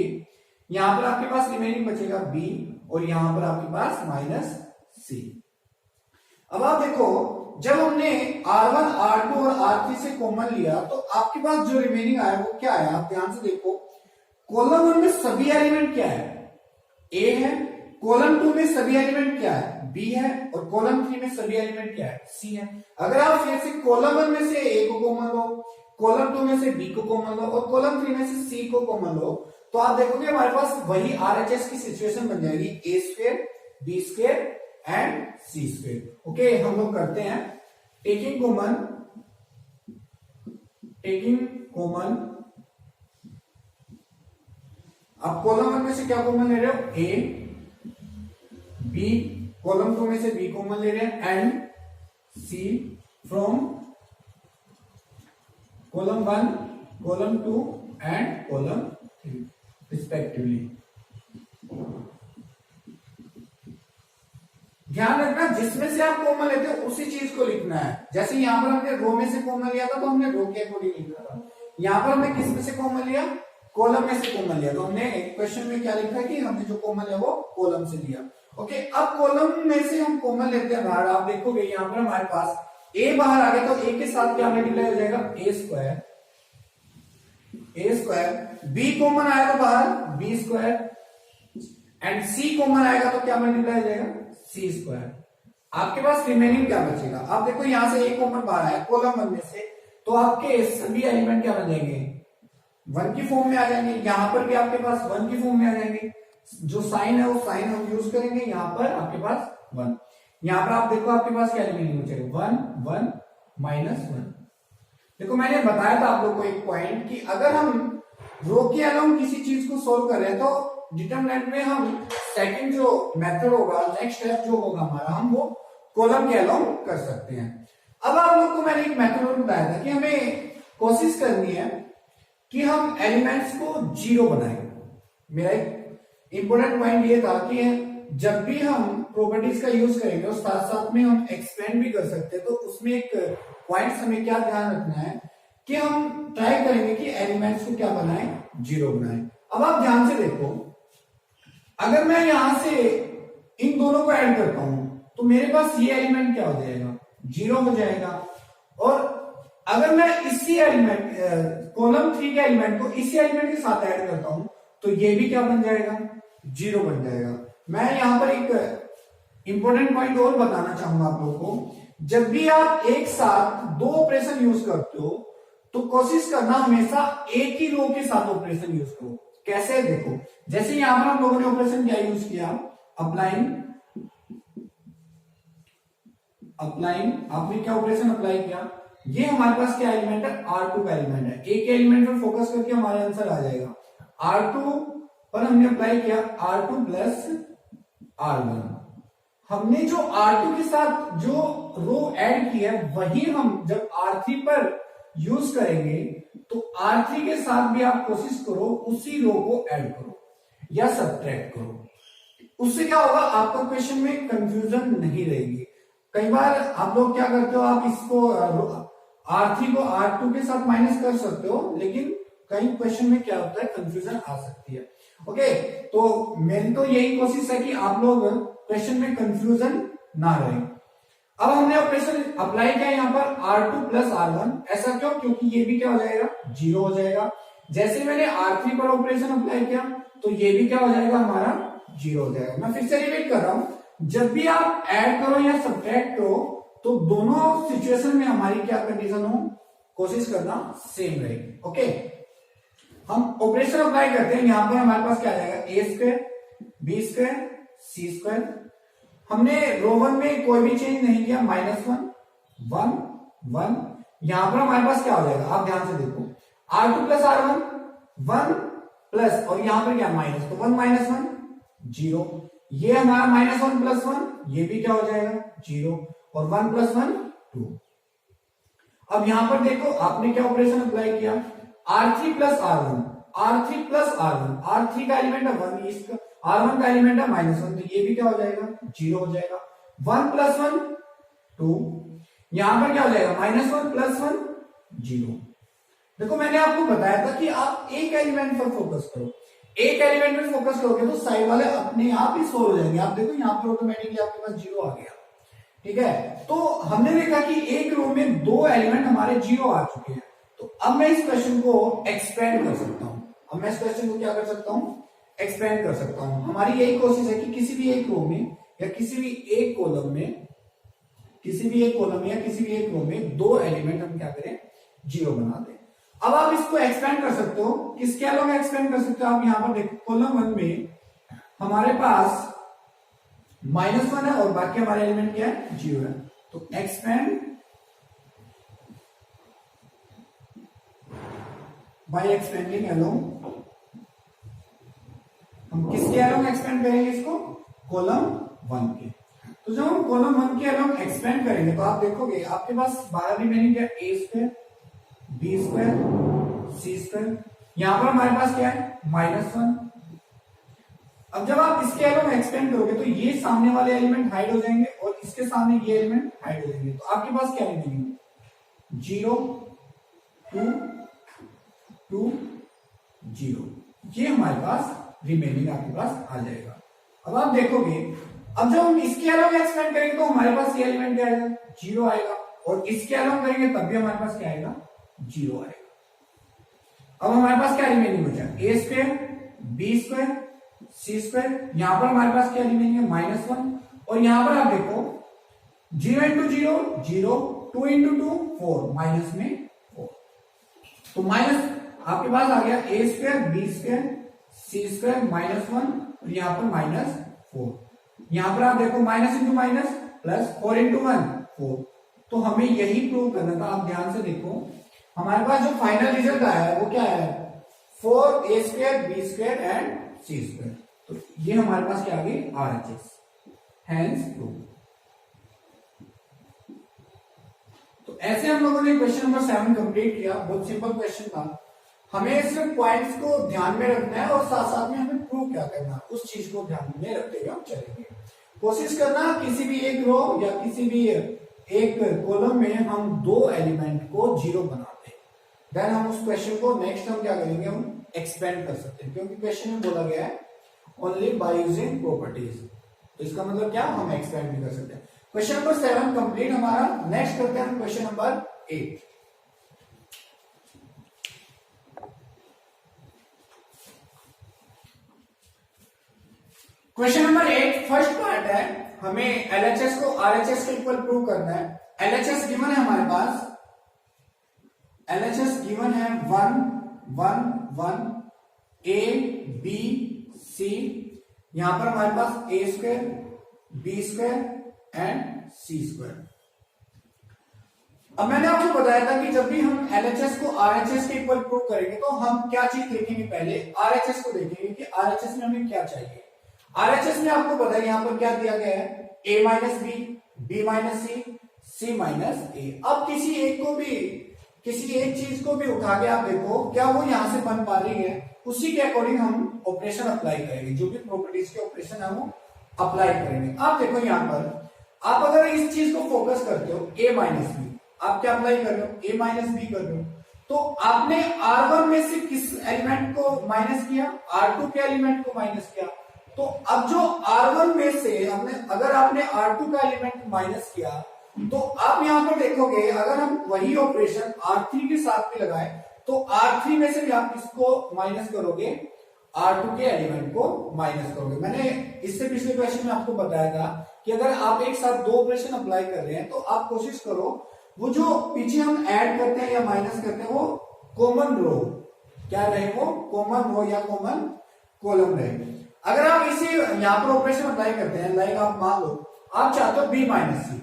यहां पर आपके पास रिमेनिंग बचेगा B और यहां पर आपके पास -C। अब आप देखो जब हमने R1 R2 और R3 से कॉमन लिया तो आपके पास जो रिमेनिंग आया वो क्या आया, आप ध्यान से देखो, कॉलम 1 में सभी एलिमेंट क्या है, A है, कॉलम 2 में सभी एलिमेंट क्या है, B है, और कॉलम 3 में सभी एलिमेंट क्या है, C है। अगर आप फिर से कॉलम 1 में से A को कॉमन लो, कॉलम 2 में से B को कॉमन लो और कॉलम 3 में से C को कॉमन लो, तो आप देखोगे हमारे पास वही RHS की सिचुएशन बन जाएगी, a² b² and c²। Okay, हम लोग करते हैं टेकिंग कॉमन। आप कॉलम 1 में से क्या कॉमन ले रहे हो, A, B, कॉलम 2 में से B कॉमन ले रहे हैं and C from column 1, column 2 and column 3 respectively. ध्यान रखना जिसमें से आप कॉमन लेते हो उसी चीज को लिखना है। जैसे यहां पर हमने रो में से कॉमन लिया था तो हमने रो के अकॉर्डिंग लिखा था, यहां पर हमने किस में से कॉमन लिया, कॉलम में से कॉमन लिया, तो हमने क्वेश्चन में क्या लिखा है कि हमने जो कॉमन लिया वो कॉलम से लिया। ओके, अब कॉलम में से हम कॉमन लेते हैं बाहर, आप देखोगे यहां पर हमारे पास A बाहर आ गया तो A के साथ क्या मल्टीप्लाई हो जाएगा, a², B कॉमन आएगा बाहर b² एंड C कॉमन आएगा तो क्या मल्टीप्लाई हो जाएगा, c²। आपके पास रिमेनिंग क्या बचेगा, आप देखो यहां से A कॉमन बाहर आया कॉलम 1 में से, तो आपके सभी एलिमेंट क्या बन जाएंगे, 1 की फॉर्म में आ जाएंगे। यहां पर भी आपके पास 1 की फॉर्म में आ जाएंगे, जो साइन है वो साइन हम यूज करेंगे, यहां पर आपके पास 1। यहां पर आप देखो आपके पास क्या रिमेनिंग बचेगा, 1 1 -1। देखो मैंने बताया था आप लोग को एक पॉइंट कि अगर हम रो के अलाउंग किसी चीज को सोल्व कर रहे हैं तो डिटरमिनेंट में हम सेकंड जो मेथड होगा, नेक्स्ट स्टेप जो होगा हमारा, हम वो कॉलम के अलाउंग कर सकते हैं। अब आप लोग को मैंने एक मेथड और बताया था कि हमें कोशिश करनी है कि हम एलिमेंट्स को 0 बनाएं। मेरा एक इंपॉर्टेंट पॉइंट ये था कि जब भी हम प्रॉपर्टीज का यूज करेंगे और साथ साथ में हम एक्सपेंड भी कर सकते हैं, तो उसमें एक पॉइंट हमें क्या ध्यान रखना है कि हम ट्राई करेंगे कि एलिमेंट्स को क्या बनाएं, 0 बनाएं। अब आप ध्यान से देखो, अगर मैं यहां से इन दोनों को ऐड करता हूं तो मेरे पास ये एलिमेंट क्या हो जाएगा, 0 हो जाएगा, और अगर मैं इसी एलिमेंट कॉलम 3 के एलिमेंट को इसी एलिमेंट के साथ ऐड करता हूं तो ये भी क्या बन जाएगा, 0 बन जाएगा। मैं यहां पर एक इंपॉर्टेंट पॉइंट और बताना चाहूंगा आप लोगों को, जब भी आप एक साथ दो ऑपरेशन यूज करते हो तो कोशिश करना हमेशा एक ही रो के साथ ऑपरेशन यूज करो। कैसे, देखो जैसे यहां पर हम लोगों ने ऑपरेशन क्या यूज किया, अप्लाइंग, आपने क्या ऑपरेशन अप्लाई किया, ये हमारे पास क्या एलिमेंट है, R2 का एलिमेंट है। एक एलिमेंट पर फोकस करके हमारा आंसर आ जाएगा। R2 पर हमने अप्लाई किया R2 प्लस R1। हमने जो R2 के साथ जो रो ऐड की है वही हम जब R3 पर यूज करेंगे तो R3 के साथ भी आप कोशिश करो उसी रो को ऐड करो या सब्ट्रैक्ट करो। उससे क्या होगा, आपका क्वेश्चन में कंफ्यूजन नहीं रहेगी। कई बार आप लोग क्या करते हो, आप इसको R3 को R2 के साथ माइनस कर सकते हो, लेकिन कई क्वेश्चन में क्या होता है, कंफ्यूजन आ सकती है। ओके, तो मेरी तो यही कोशिश है कि आप लोग क्वेश्चन में कंफ्यूजन ना रहे। अब हमने ऑपरेशन अप्लाई किया यहाँ पर R2 प्लस R1, ऐसा क्यों, क्योंकि ये भी क्या हो जाएगा, 0 हो जाएगा। जैसे मैंने R3 पर ऑपरेशन अप्लाई किया तो ये भी क्या हो जाएगा, हमारा 0 हो जाएगा। मैं फिर से रिपीट कर रहा हूं, जब भी आप ऐड करो या सब्ट्रैक्ट करो तो दोनों सिचुएशन में हमारी क्या कंडीशन हो, कोशिश करना सेम रहेगी। ओके, हम ऑपरेशन अप्लाई करते हैं। यहां पर हमारे पास क्या आ जाएगा, ए स्क्वायर बी स्क्वायर सी स्क्वायर। हमने रो 1 में कोई भी चेंज नहीं किया, -1 1 1। यहां पर हमारे पास क्या हो जाएगा, आप ध्यान से देखो, R2 प्लस R1 1 प्लस, और यहां पर क्या माइनस, तो 1 माइनस 1 0। ये हमारा -1 प्लस 1, ये भी क्या हो जाएगा 0, और 1 प्लस 1 2। अब यहां पर देखो आपने क्या ऑपरेशन अप्लाई किया, R3 plus R1, R3 plus R1, R3 का एलिमेंट है 1, इसका R1 का एलिमेंट है -1, तो ये भी क्या हो जाएगा 0 हो जाएगा। 1 प्लस 1 2, यहां पर क्या हो जाएगा -1 प्लस 1 0। देखो मैंने आपको बताया था कि आप एक एलिमेंट पर फोकस करो, एक एलिमेंट पर फोकस करोगे तो साइड वाले अपने आप ही सोल्व हो जाएंगे। आप देखो यहाँ पर ऑटोमेटिकली आपके पास 0 आ गया, ठीक है। तो हमने देखा कि एक रो में दो एलिमेंट हमारे 0 आ चुके हैं। तो अब मैं इस क्वेश्चन को एक्सपेंड कर सकता हूं, अब मैं इस क्वेश्चन को क्या कर सकता हूं, एक्सपेंड कर सकता हूं। हमारी यही कोशिश है कि किसी भी एक रो में या किसी भी एक कॉलम में, किसी भी एक कॉलम या किसी भी एक रो में दो एलिमेंट हम क्या करें, 0 बना दें। अब आप इसको एक्सपेंड कर सकते हो, किसके अलावा एक्सपेंड कर सकते हो, आप यहां पर देखो कॉलम 1 में हमारे पास -1 है और बाकी हमारे एलिमेंट क्या है, 0 है। तो एक्सपेंड बाय एक्सपेंडिंग अलोंग, हम किसके अलोंग एक्सपेंड करेंगे इसको, कॉलम 1 के। तो जब हम कॉलम 1 के अलोंग एक्सपेंड करेंगे तो आप देखोगे आपके पास 12 रिमेनिंग क्या, ए स्क्वायर बी स्क्वायर सी स्क्वायर। यहां पर हमारे पास क्या है, -1। अब जब आप इसके अलोंग एक्सपेंड करोगे तो ये सामने वाले एलिमेंट हाइड हो जाएंगे और इसके सामने ये एलिमेंट हाइड हो जाएंगे। तो आपके पास क्या रिमेनिंग, 0 2 2 0, ये हमारे पास रिमेनिंग आपके पास आ जाएगा। अब आप देखोगे, अब जब हम इसके अलावा एक्सपेंड करेंगे तो हमारे पास ये एलिमेंट क्या आएगा, 0 आएगा, और इसके अलावा करेंगे तब भी हमारे पास क्या आएगा, 0 आएगा। अब हमारे पास क्या रिमेनिंग बचा, ए स्क्वायर बी स्क्वायर सी स्क्वायर। यहां पर हमारे पास क्या रिमेनिंग है, -1, और यहां पर आप देखो 0 इंटू 0 0, 2 इंटू 2 4, माइनस में 4। तो माइनस आपके पास आ गया ए स्क्वायर बी स्क्वायर सी स्क्वायर -1, और यहां पर -4। यहां पर आप देखो minus into minus plus, 4 into 1 4। तो हमें यही प्रूव करना था। आप ध्यान से देखो, हमारे पास जो फाइनल रिजल्ट आया है वो क्या है, 4a square B square and C square. तो ये हमारे पास क्या आ गई, RHS, हेंस प्रूव। तो ऐसे हम लोगों ने क्वेश्चन नंबर 7 कंप्लीट किया। बहुत सिंपल क्वेश्चन था, हमें सिर्फ पॉइंट्स को ध्यान में रखना है और साथ साथ में हमें प्रूव क्या करना, उस चीज को ध्यान में रखते हुए हम चलेंगे। कोशिश करना किसी भी एक रो या किसी भी एक कॉलम में हम दो एलिमेंट को 0 बनाते हैं, देन हम उस क्वेश्चन को नेक्स्ट हम क्या करेंगे, हम एक्सपेंड कर सकते हैं, क्योंकि क्वेश्चन में बोला गया है ओनली बाय यूजिंग प्रॉपर्टीज। तो इसका मतलब क्या, हम एक्सपेंड भी कर सकते हैं। क्वेश्चन नंबर 7 कंप्लीट हमारा। नेक्स्ट करते हैं हम question number 8। Question number 8 first part है, हमें एलएचएस को आरएचएस के इक्वल प्रूव करना है। एलएचएस गिवन है हमारे पास, एलएचएस गिवन है 1 1 1 ए बी सी, यहां पर हमारे पास a square B square and C square. अब मैंने आपको बताया था कि जब भी हम एलएचएस को आरएचएस के इक्वल प्रूव करेंगे तो हम क्या चीज देखेंगे, पहले आरएचएस को देखेंगे कि आरएचएस में हमें क्या चाहिए। आरएचएस में आपको पता है यहां पर क्या दिया गया है, a minus B minus c minus a. अब किसी एक चीज को भी उठा के आप देखो क्या वो यहां से बन पा रही है, उसी के अकॉर्डिंग हम ऑपरेशन अप्लाई करेंगे, जो भी प्रॉपर्टीज के ऑपरेशन है वो अप्लाई करेंगे। आप देखो यहां पर आप अगर इस चीज को फोकस करते हो a माइनस बी, आप क्या अप्लाई कर रहे हो, a माइनस बी कर रहे हो, तो आपने R1 में से किस एलिमेंट को माइनस किया, R2 के एलिमेंट को माइनस किया। तो अब जो R1 में से अगर आपने R2 का एलिमेंट माइनस किया तो आप यहां पर देखोगे अगर हम वही ऑपरेशन R3 के साथ में लगाए तो R3 में से भी आप किसको माइनस करोगे, R2 के एलिमेंट को माइनस करोगे। मैंने इससे पिछले क्वेश्चन में आपको बताया था कि अगर आप एक साथ दो ऑपरेशन अप्लाई कर रहे हैं तो आप कोशिश करो वो जो पीछे हम ऐड करते हैं या माइनस करते हैं वो कॉमन रो क्या रहे, वो कॉमन रो या कॉमन कॉलम रहे। अगर आप इसी यहां पर ऑपरेशन अप्लाई करते हैं, लाइक आप मान लो आप चाहते हो बी माइनस सी,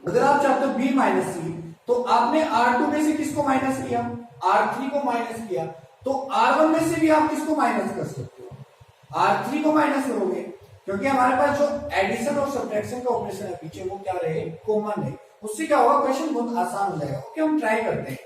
अगर आप चाहते हो बी माइनस सी तो आपने R2 में से किसको माइनस किया, R3 को माइनस किया, तो R1 में से भी आप किसको माइनस कर सकते हो, R3 को माइनस करोगे, क्योंकि हमारे पास जो एडिशन और सब्ट्रैक्शन का ऑपरेशन है पीछे वो क्या रहे, कॉमन है। उससे क्या होगा, क्वेश्चन बहुत आसान हो जाएगा। ओके, हम ट्राई करते हैं।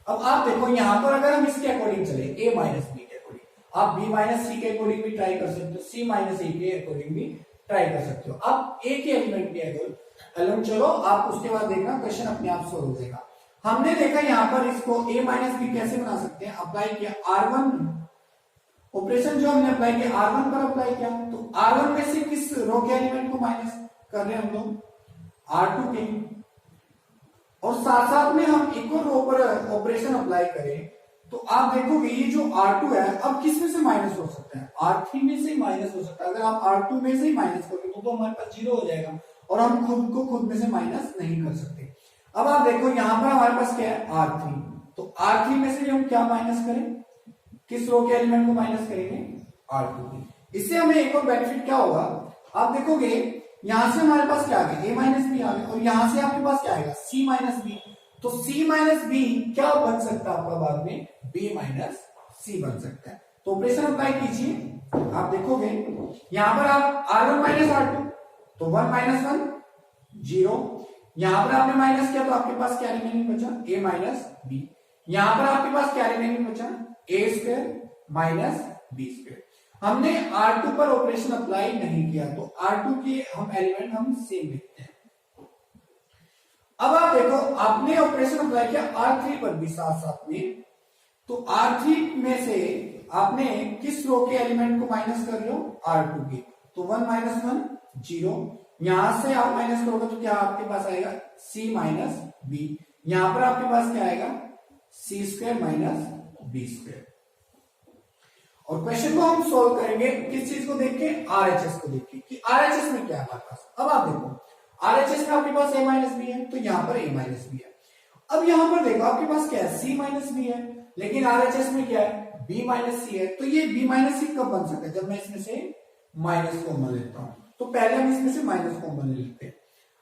अब आप देखो यहां पर अगर हम इसके अकॉर्डिंग चले, a माइनस बी के अकॉर्डिंग, आप b माइनस सी के अकॉर्डिंग भी ट्राई कर सकते हो, c माइनस ए के अकॉर्डिंग भी ट्राई कर सकते हो। आप a के एलिमेंट के अकॉर्डिंग चलो, आप उसके बाद देखना क्वेश्चन अपने आप सोल्व हो जाएगा। हमने देखा यहां पर इसको a माइनस बी कैसे बना सकते हैं, अप्लाई किया R1 ऑपरेशन जो हमने अप्लाई किया R1 पर अप्लाई किया, तो R1 में से किस रो के एलिमेंट को माइनस कर रहे हैं हम लोग, R2 के, और साथ साथ में हम एक और रो पर ऑपरेशन अप्लाई करें तो आप देखोगे ये जो R2 है अब किस में से माइनस हो सकता है, R3 में से माइनस हो सकता है। अगर आप R2 में से ही माइनस करोगे तो हमारे पास 0 हो जाएगा और हम खुद को खुद में से माइनस नहीं कर सकते। अब आप देखो यहां पर हमारे पास क्या है R3, तो R3 में से हम क्या माइनस करें, किस रो के एलिमेंट को माइनस करेंगे, R2 की। इससे हमें एक और बेनिफिट क्या होगा, आप देखोगे यहां से हमारे पास क्या आ गया, a माइनस बी आ गया, और यहां से आपके पास क्या आएगा, c माइनस बी। तो c माइनस बी क्या बन सकता है आपका बाद में, b माइनस सी बन सकता है। तो ऑपरेशन अप्लाई कीजिए, आप देखोगे यहां पर आप R1 माइनस R2, तो 1 माइनस 1 0, यहां पर आपने माइनस किया तो आपके पास क्या रिमेनिंग बचा, a माइनस बी। यहां पर आपके पास क्या रिमेनिंग बचा, a square minus B square. हमने R2 पर ऑपरेशन अप्लाई नहीं किया तो R2 के हम एलिमेंट हम सेम लिखते हैं। अब आप देखो आपने ऑपरेशन अप्लाई किया R3 पर भी साथ साथ में, तो R3 में से आपने किस रो के एलिमेंट को माइनस कर रहे हो, R2 के, तो 1 माइनस 1 0, यहां से आप माइनस करोगे तो क्या आपके पास आएगा, c माइनस बी। यहां पर आपके पास क्या आएगा, c square minus B square. और क्वेश्चन को हम सॉल्व करेंगे किस चीज को देख के, आरएचएस को देख के, कि आरएचएस में क्या है हमारे पास। अब आप देखो आरएचएस में आपके पास a माइनस बी है तो यहां पर a माइनस बी है। अब यहां पर देखो आपके पास क्या है, c माइनस बी है, लेकिन आरएचएस में क्या है, b माइनस सी है। तो ये b माइनस सी कब बन सकता है, जब मैं इसमें से माइनस कॉमन लेता हूं। तो पहले हम इसमें से माइनस कॉमन ले लेते हैं।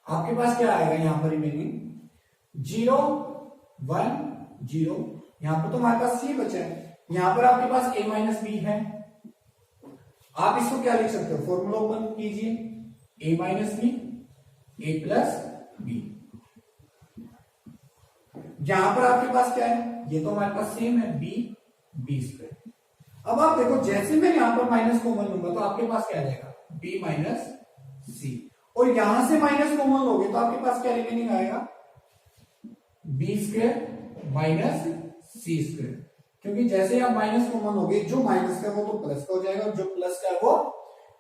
आपके पास क्या आएगा यहां पर रिमेनिंग 0 1 0, यहां पर तो हमारे पास c बचा है, यहां पर आपके पास a माइनस बी है। आप इसको क्या लिख सकते हो, फॉर्मूला ओपन कीजिए, a minus B a plus B. यहां पर आपके पास क्या है, ये तो हमारे पास सेम है b बी स्क्वायर। अब आप देखो जैसे मैं यहां पर माइनस कॉमन लूंगा तो आपके पास क्या आ जाएगा, b माइनस सी, और यहां से माइनस कॉमन लोगे तो आपके पास क्या रिमेनिंग आएगा, B square minus c square. क्योंकि जैसे आप माइनस कॉमन होगे, जो माइनस का वो तो प्लस का हो जाएगा और जो प्लस का है वो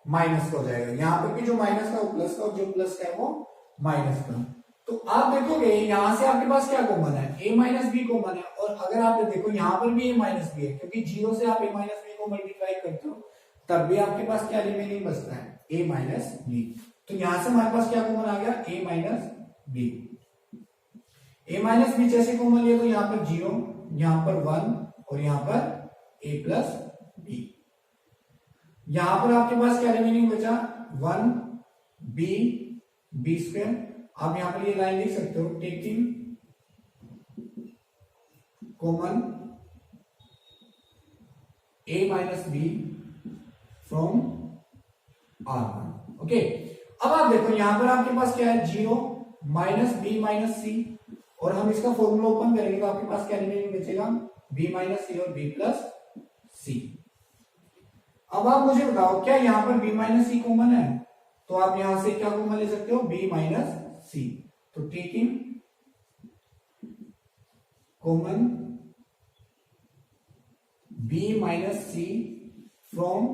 माइनस का हो जाएगा। यहां पर भी जो माइनस का वो प्लस का और जो प्लस का है वो माइनस का। तो आप देखोगे यहां से आपके पास क्या कॉमन है, a माइनस बी कॉमन है। और अगर आप देखो यहाँ पर भी a माइनस बी है, क्योंकि जीरो से आप a माइनस बी को मल्टीप्लाई करते हो, तब भी आपके पास क्या रिमेनिंग बचता है, a माइनस बी। तो यहां से हमारे पास क्या कॉमन आ गया, a minus B. a minus B जैसे कॉमन लिया तो यहाँ पर जीरो, यहाँ पर वन और यहाँ पर a प्लस बी। यहां पर आपके पास क्या रिमेनिंग बचा, वन बी बी स्क्वायर। आप यहां पर ये लाइन लिख सकते हो, taking common a minus B from R1। Okay, अब आप देखो यहां पर आपके पास क्या है, zero minus B minus C, और हम इसका फॉर्मूला ओपन करेंगे तो आपके पास क्या रिमेनिंग बचेगा, b माइनस सी और b प्लस सी। अब आप मुझे बताओ क्या यहां पर b माइनस सी कॉमन है, तो आप यहां से क्या कॉमन ले सकते हो, b माइनस सी। तो taking common b minus C from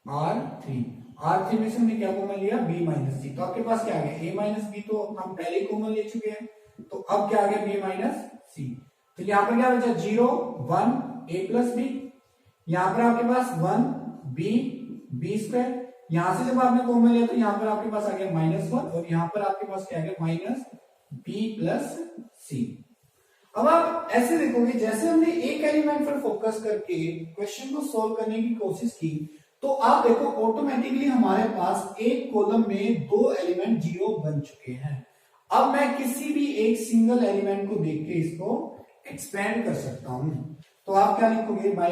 R3 में से हमने क्या कॉमन लिया, b माइनस सी। तो आपके पास क्या आ गया, a माइनस बी तो हम पहले ही कॉमन ले चुके हैं, तो अब क्या आ गया, b माइनस सी। तो यहां पर क्या बचा, zero one a plus B, यहां पर आपके पास वन बी बी स्क्वायर। यहां से जब आपने कॉमन लिया तो यहां पर आपके पास आ गया माइनस वन, और यहां पर आपके पास क्या आ गया, माइनस बी प्लस सी। अब आप ऐसे देखोगे जैसे हमने एक एलिमेंट पर फोकस करके क्वेश्चन को सॉल्व करने की कोशिश की, तो आप देखो ऑटोमेटिकली हमारे पास एक कॉलम में दो एलिमेंट जीरो बन चुके हैं। अब मैं किसी भी एक सिंगल एलिमेंट को देख के इसको एक्सपेंड कर सकता हूं। तो आप क्या लिखोगे, बाय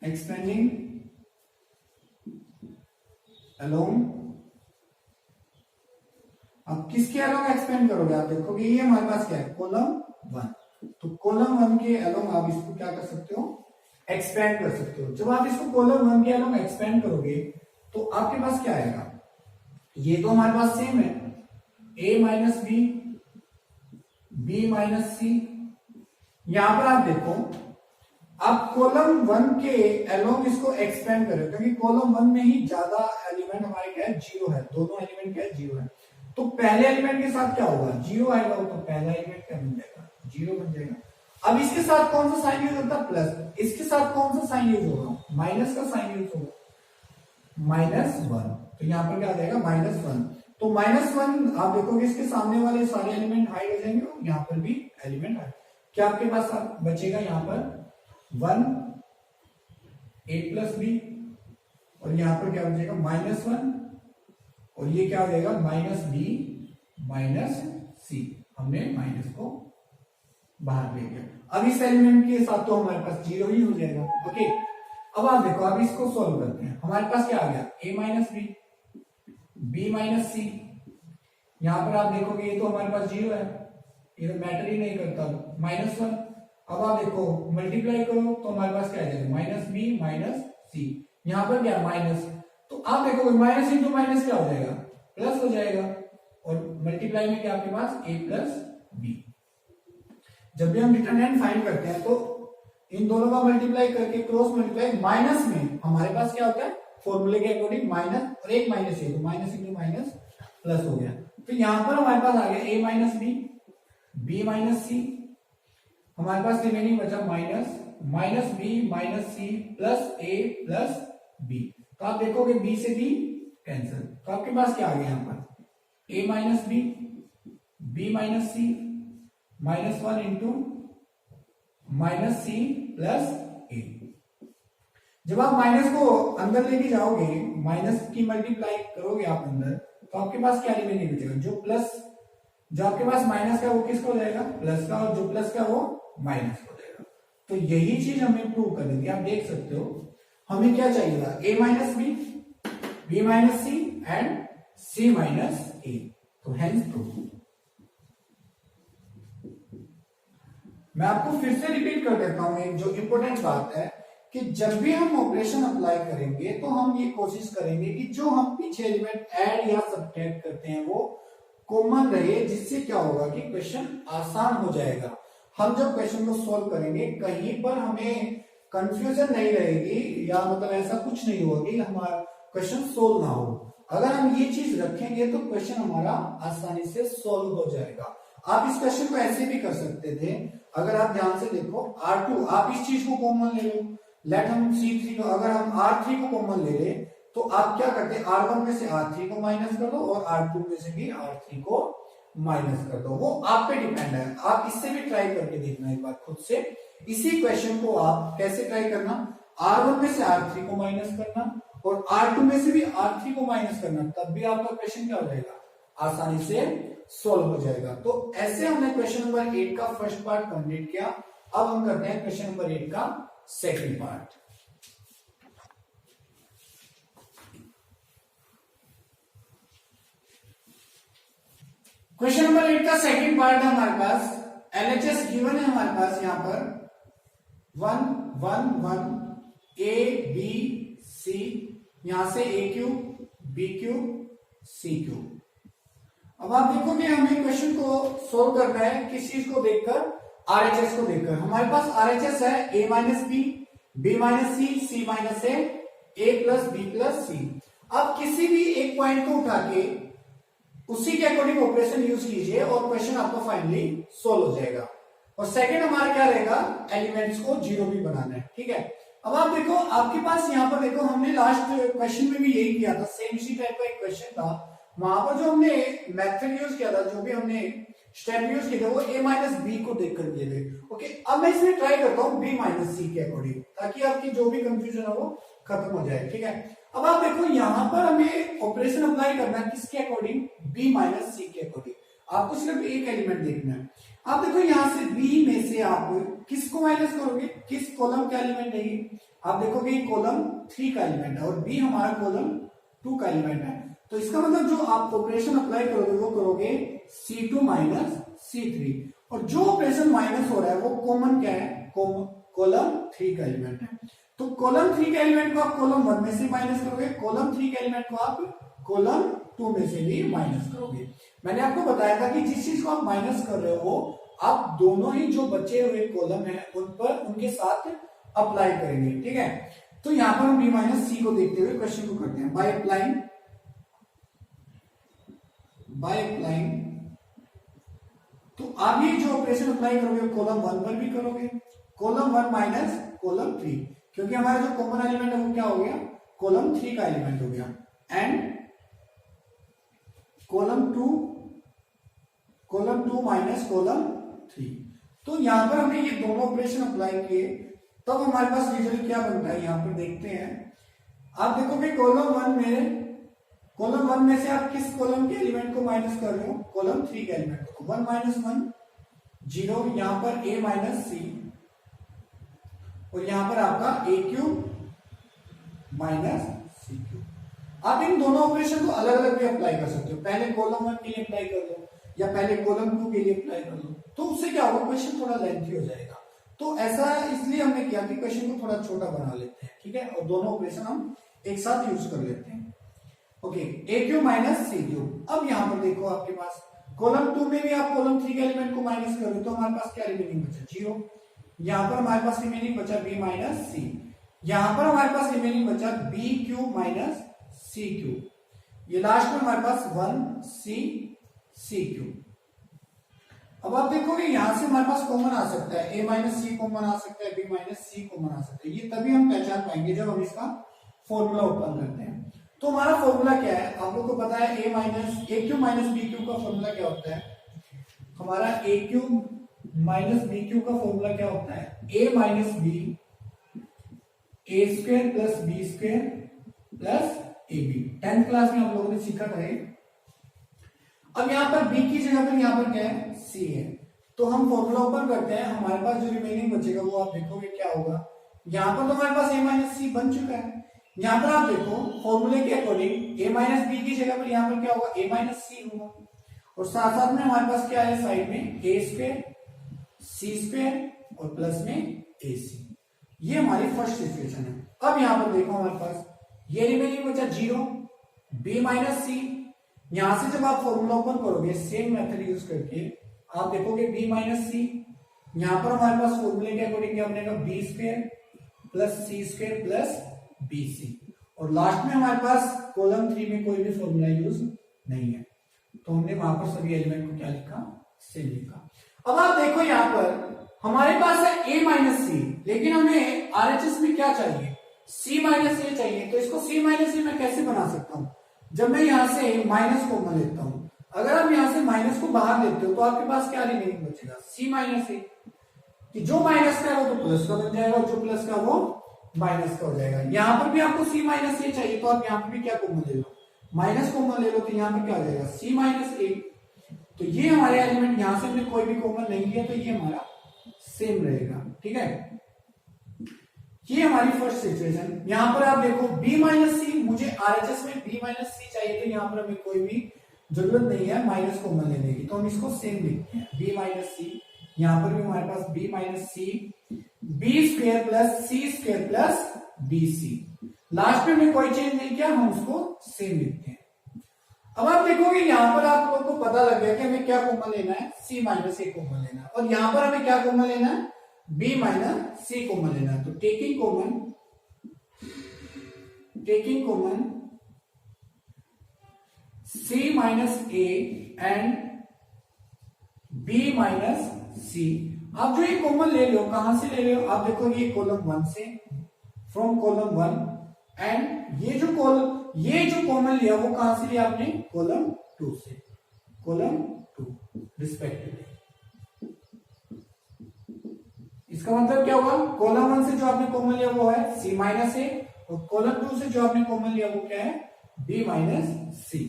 एक्सपेंडिंग अलोंग। अब किसके अलोंग एक्सपेंड करोगे, आप देखोगे ये हमारे पास क्या है, कॉलम वन। तो कॉलम वन के अलोंग आप इसको क्या कर सकते हो, एक्सपेंड कर सकते हो। जब आप इसको कॉलम वन के अलोंग एक्सपेंड करोगे तो आपके पास क्या आएगा, ये तो हमारे पास सेम है, a minus b b minus c. यहां पर आप देखो, आप कॉलम वन के अलोंग इसको एक्सपेंड करें, क्योंकि कॉलम वन में ही ज्यादा एलिमेंट हमारे क्या है, जीरो है, दोनों एलिमेंट क्या है, जीरो है। तो पहले एलिमेंट के साथ क्या होगा, जीरो आएगा, तो पहला एलिमेंट क्या बन जाएगा, जीरो बन जाएगा। अब इसके साथ कौन सा साइन यूज होता है, प्लस। इसके साथ कौन सा साइन यूज होगा, माइनस का साइन यूज होगा, माइनस वन। तो यहां पर क्या आ जाएगा, माइनस वन। तो माइनस वन आप देखोगे इसके सामने वाले सारे एलिमेंट हाइड हो जाएंगे, और यहाँ पर भी एलिमेंट हाइड। क्या आपके पास बचेगा यहाँ पर वन ए प्लस बी, और यहां पर क्या बचेगा, माइनस वन, और ये क्या हो जाएगा, माइनस बी माइनस सी। हमने माइनस को बाहर ले गया। अब इस एलिमेंट के साथ तो हमारे पास जीरो ही हो जाएगा। ओके, अब आप देखो, अब इसको सॉल्व करते हैं। हमारे पास क्या आ गया, a minus b b minus c. यहां पर आप देखोगे ये तो हमारे पास जीरो है, ये तो मैटर ही नहीं करता, माइनस वन। अब आप देखो मल्टीप्लाई करो तो हमारे पास क्या आ जाएगा, माइनस बी माइनस सी। यहां पर क्या माइनस, तो आप देखोगे माइनस इंटू माइनस क्या हो जाएगा, प्लस हो जाएगा, और मल्टीप्लाई में क्या आपके पास a प्लस बी। जब भी हम डिटरमिनेंट फाइंड करते हैं तो इन दोनों का मल्टीप्लाई करके क्रॉस मल्टीप्लाई माइनस में हमारे पास क्या होता है, फॉर्मूले के अकॉर्डिंग माइनस और एक माइनस है, तो माइनस इंटू माइनस प्लस हो गया। तो यहां पर हमारे पास आ गया a minus b b minus c. हमारे पास रिमेनिंग बचा minus B minus c plus a plus B. तो आप देखोगे b से b कैंसिल, तो आपके पास क्या आ गया यहाँ पर, a minus B minus c minus one into minus c plus a. जब आप माइनस को अंदर लेके जाओगे, माइनस की मल्टीप्लाई करोगे आप अंदर, तो आपके पास क्या रिमेनिंग बचेगा, जो प्लस, जो आपके पास माइनस का वो किसका हो जाएगा, प्लस का, और जो प्लस का वो माइनस हो जाएगा। तो यही चीज हमें प्रूव करनी थी। आप देख सकते हो हमें क्या चाहिए था, a minus B minus c and c minus a. तो हेंस प्रूव। मैं आपको फिर से रिपीट कर देता हूं, एक जो इंपॉर्टेंट बात है कि जब भी हम ऑपरेशन अप्लाई करेंगे तो हम ये कोशिश करेंगे कि जो हम पीछे एलिमेंट ऐड या सब्ट्रैक्ट करते हैं वो कॉमन रहे, जिससे क्या होगा कि क्वेश्चन आसान हो जाएगा। हम जब क्वेश्चन को सॉल्व करेंगे कहीं पर हमें कंफ्यूजन नहीं रहेगी, या मतलब ऐसा कुछ नहीं होगा कि हमारा क्वेश्चन सोल्व ना हो। अगर हम ये चीज रखेंगे तो क्वेश्चन हमारा आसानी से सॉल्व हो जाएगा। आप इस क्वेश्चन को ऐसे भी कर सकते थे, अगर आप ध्यान से देखो R2, आप इस चीज को कॉमन ले लो, लेट हम C3 को, अगर हम R3 को कॉमन ले ले तो आप क्या करते हैं, R1 में से R3 को माइनस कर दो और R2 में से भी R3 को माइनस कर दो। वो आप पे डिपेंड है, आप इससे भी ट्राई करके देखना एक बार खुद से। इसी क्वेश्चन को आप कैसे ट्राई करना, R1 में से R3 को माइनस करना और R2 में से भी R3 को माइनस करना, तब भी आपका क्वेश्चन क्या हो जाएगा, आसानी से सॉल्व हो जाएगा। तो ऐसे हमने क्वेश्चन नंबर 8 का फर्स्ट पार्ट कंप्लीट किया। अब हम करते हैं क्वेश्चन नंबर 8 का सेकंड पार्ट। क्वेश्चन नंबर 8 का सेकंड पार्ट है हमारे पास, एलएचएस गिवन है हमारे पास यहां पर 1 1 1 ए बी सी, यहां से a cube b cube c cube. अब आप देखोगे हमें क्वेश्चन को सोल्व करना है किस चीज को देखकर, आरएचएस को देखकर। हमारे पास आरएचएस है a minus B minus c minus A plus B plus सी। अब किसी भी एक पॉइंट को उठा के उसी के अकॉर्डिंग ऑपरेशन यूज कीजिए और क्वेश्चन आपका फाइनली सोल्व हो जाएगा। और सेकंड हमारा क्या रहेगा, एलिमेंट्स को जीरो भी बनाना है, ठीक है। अब आप देखो आपके पास यहाँ पर देखो, हमने लास्ट क्वेश्चन में भी यही किया था, सेम इसी टाइप का एक क्वेश्चन था। वहां पर जो हमने मेथड यूज किया था, जो भी हमने स्टेप यूज किए थे, वो ए माइनस बी को देखकर किए थे। ओके, अब मैं इसमें ट्राई करता हूँ बी माइनस सी के अकॉर्डिंग, ताकि आपकी जो भी कंफ्यूजन है वो खत्म हो जाए, ठीक है। अब आप देखो यहाँ पर हमें ऑपरेशन अप्लाई करना है किसके अकॉर्डिंग, बी माइनस सी के अकॉर्डिंग। आपको सिर्फ एक एलिमेंट देखना है। आप देखो यहाँ से बी में से आप किसको माइनस करोगे, किस कॉलम का एलिमेंट है ये, आप देखोगे कॉलम 3 का एलिमेंट है और बी हमारा कॉलम 2 का एलिमेंट है। तो इसका मतलब जो आप ऑपरेशन अप्लाई करोगे वो करोगे C2 माइनस C3, और जो ऑपरेशन माइनस हो रहा है वो कॉमन क्या है, कॉलम 3 का एलिमेंट है। तो कॉलम 3 के एलिमेंट को आप कॉलम 1 में से माइनस करोगे, कॉलम 3 के एलिमेंट को आप कॉलम 2 में से भी माइनस करोगे। मैंने आपको बताया था कि जिस चीज को आप माइनस कर रहे हो आप दोनों ही जो बचे हुए कॉलम है उन पर उनके साथ अप्लाई करेंगे, ठीक है। तो यहां पर हम बी माइनस सी को देखते हुए क्वेश्चन को करते हैं। बाय अप्लाइंग तो आप ये जो ऑपरेशन अप्लाई करोगे कॉलम 1 पर भी करोगे, कॉलम 1 माइनस कॉलम 3, क्योंकि हमारा जो कॉमन एलिमेंट है वो क्या हो गया, कॉलम 3 का एलिमेंट हो गया, एंड कॉलम 2 माइनस कॉलम 3। तो यहां पर हमने ये दोनों ऑपरेशन अप्लाई किए, तब हमारे पास रिजल्ट क्या बनता है, यहां पर देखते हैं। आप देखोगे कॉलम 1 में से आप किस कॉलम के एलिमेंट को माइनस कर रहे हो, कॉलम 3 के एलिमेंट को। 1 माइनस 1 0, यहां पर a माइनस सी, और यहां पर आपका ए क्यूब माइनस सी क्यूब। आप इन दोनों ऑपरेशन को अलग अलग भी अप्लाई कर सकते हो, पहले कॉलम 1 के लिए अप्लाई कर दो या पहले कॉलम 2 के लिए अप्लाई कर दो, तो उससे क्या होगा, क्वेश्चन थोड़ा लेंथी हो जाएगा। तो ऐसा इसलिए हमने किया कि क्वेश्चन को थोड़ा छोटा बना लेते हैं, ठीक है, और दोनों ऑपरेशन हम एक साथ यूज कर लेते हैं। ओके, ए क्यूब माइनस सी क्यूब। अब यहां पर देखो आपके पास कॉलम 2 में भी आप कॉलम 3 के एलिमेंट को माइनस कर रहे हो, तो हमारे पास क्या रिमेनिंग बचा, 0। यहां पर हमारे पास रिमेनिंग बचा बी माइनस सी, यहां पर हमारे पास रिमेनिंग बचा बी क्यूब माइनस सी क्यूब, ये लास्ट में हमारे पास 1 सी क्यूब। अब आप देखोगे यहां से हमारे पास कॉमन आ सकता है, ए माइनस सी कॉमन आ सकता है, बी माइनस सी कॉमन आ सकता है। ये तभी हम पहचान पाएंगे जब हम इसका फॉर्मूला ओपन करते हैं। तो हमारा फॉर्मूला क्या है, आप लोग को पता है, a cube minus b cube का फॉर्मूला क्या होता है, हमारा a cube minus b cube का फॉर्मूला क्या होता है, a minus B a square plus b square plus a b. 10th class में आप लोगों ने सीखा था। अब यहां पर b की जगह पर यहां पर क्या है, c है, तो हम फॉर्मूला ओपन करते हैं। हमारे पास जो रिमेनिंग बचेगा वो आप देखोगे क्या होगा, यहां पर तो हमारे पास a माइनस सी बन चुका है। यहां पर आप देखो फॉर्मूले के अकॉर्डिंग a माइनस बी की जगह पर यहां पर क्या होगा, a माइनस सी होगा, और साथ साथ में हमारे पास क्या है साइड में, a स्क्वायर सी स्क्वायर और प्लस में ए सी। ये हमारी फर्स्ट सिचुएशन है। अब यहां पर देखो हमारे पास ये रिमेनिंग बचा 0, b माइनस सी। यहां से जब आप फॉर्मूला ओपन करोगे सेम मेथड यूज करके, आप देखोगे b माइनस सी, यहां पर हमारे पास फॉर्मूले के अकॉर्डिंग क्या बनेगा, B square plus c square plus b c, और लास्ट में हमारे पास कॉलम 3 में कोई भी फॉर्मूला यूज नहीं है, तो हमने वहां पर सभी एलिमेंट को क्या लिखा, सेम लिखा। अब आप देखो यहां पर हमारे पास है a माइनस सी, लेकिन हमें आरएचएस में क्या चाहिए, c माइनस ए चाहिए। तो इसको c माइनस ए मैं कैसे बना सकता हूं, जब मैं यहां से माइनस कॉमन लेता हूं, अगर आप यहां से माइनस को बाहर लेते हो तो आपके पास क्या रिमेनिंग बचेगा, c माइनस ए, कि जो माइनस का है वो तो प्लस का बन जाएगा और जो प्लस का वो माइनस का हो जाएगा। यहां पर भी आपको c माइनस ए चाहिए, तो आप यहां पर भी क्या कॉमन ले लो, माइनस कॉमन ले लो, तो यहां पर क्या हो जाएगा c माइनस ए। तो ये हमारे एलिमेंट, यहां से हमने कोई भी कॉमन नहीं लिया, तो ये हमारा सेम रहेगा, ठीक है। ये हमारी फर्स्ट सिचुएशन। यहां पर आप देखो b माइनस सी, मुझे आरएचएस में b माइनस सी चाहिए, तो यहां पर हमें कोई भी जरूरत नहीं है माइनस कॉमन लेने की, तो हम इसको सेम लिखते हैं b माइनस सी। यहां पर भी हमारे पास b माइनस सी, b square plus c square plus b c. Last में हमने कोई चेंज नहीं किया, हम उसको सेम लिखते हैं। अब आप देखोगे यहां पर आप लोग को पता लग गया कि हमें क्या कॉमन लेना है, c माइनस ए कॉमन लेना है, और यहां पर हमें क्या कॉमन लेना है, b माइनस सी कॉमन लेना है। तो taking common c minus a and b minus c. आप जो ये कॉमन ले लो, कहां से ले लो, आप देखो ये कॉलम 1 से, फ्रॉम कॉलम 1, एंड ये जो कॉमन लिया वो कहां से लिया आपने, कॉलम 2 से, कॉलम 2 रिस्पेक्टिवली। इसका मतलब क्या होगा, कॉलम 1 से जो आपने कॉमन लिया वो है c माइनस ए, और कॉलम 2 से जो आपने कॉमन लिया वो क्या है, b माइनस सी।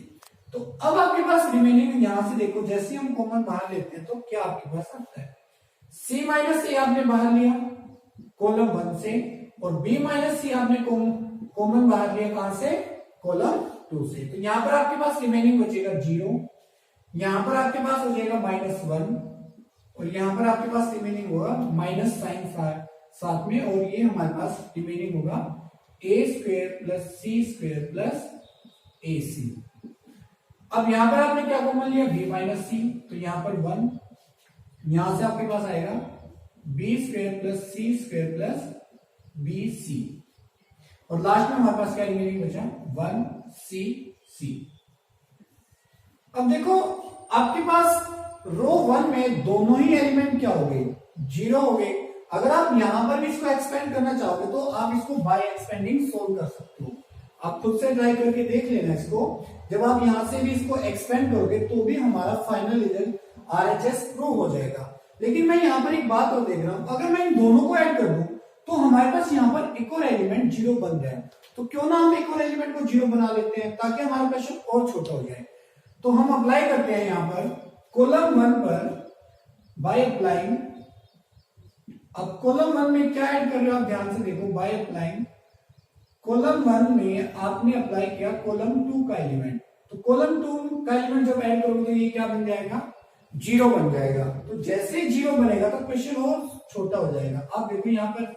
तो अब आपके पास रिमेनिंग, यहां से देखो जैसे हम कॉमन बाहर लेते हैं तो क्या आपके पास आता है, c माइनस ए आपने बाहर लिया कॉलम 1 से, और b माइनस सी आपने कॉमन बाहर लिया कहां से, कॉलम 2 से। तो यहां पर आपके पास रिमेनिंग बचेगा 0, यहां पर आपके पास हो जाएगा -1, और यहां पर आपके पास रिमेनिंग होगा माइनस साइन साथ में, और ये हमारे पास रिमेनिंग होगा a square plus c square plus a c. अब यहां पर आपने क्या कॉमन लिया, b माइनस सी, तो यहां पर 1, यहां से आपके पास आएगा b square plus c square plus b c, और लास्ट में हमारे पास क्या रिमेनिंग बचा, 1 सी सी। अब देखो आपके पास रो 1 में दोनों ही एलिमेंट क्या हो गए, 0 हो गए। अगर आप यहां पर भी इसको एक्सपेंड करना चाहोगे तो आप इसको बाय एक्सपेंडिंग सोल्व कर सकते हो। आप खुद से ट्राई करके देख लेना इसको, जब आप यहां से भी इसको एक्सपेंड करोगे तो भी हमारा फाइनल रिजल्ट आरएचएस प्रूव हो जाएगा। लेकिन मैं यहां पर एक बात और देख रहा हूं, अगर मैं इन दोनों को ऐड कर दूं तो हमारे पास यहाँ पर एक और एलिमेंट 0 बन जाए, तो क्यों ना हम एक और एलिमेंट को 0 बना लेते हैं ताकि हमारा क्वेश्चन और छोटा हो जाए। तो हम अप्लाई करते हैं यहाँ पर कॉलम 1 पर बाय अप्लाइंग। अब कॉलम 1 में क्या ऐड कर रहे हो आप ध्यान से देखो, बाय अप्लाइंग कॉलम 1 में आपने अप्लाई किया कॉलम 2 का एलिमेंट, तो कॉलम 2 का एलिमेंट जब ऐड करोगे तो ये क्या बन जाएगा, 0 बन जाएगा। तो जैसे 0 बनेगा तो क्वेश्चन और छोटा हो जाएगा। आप देखो यहाँ पर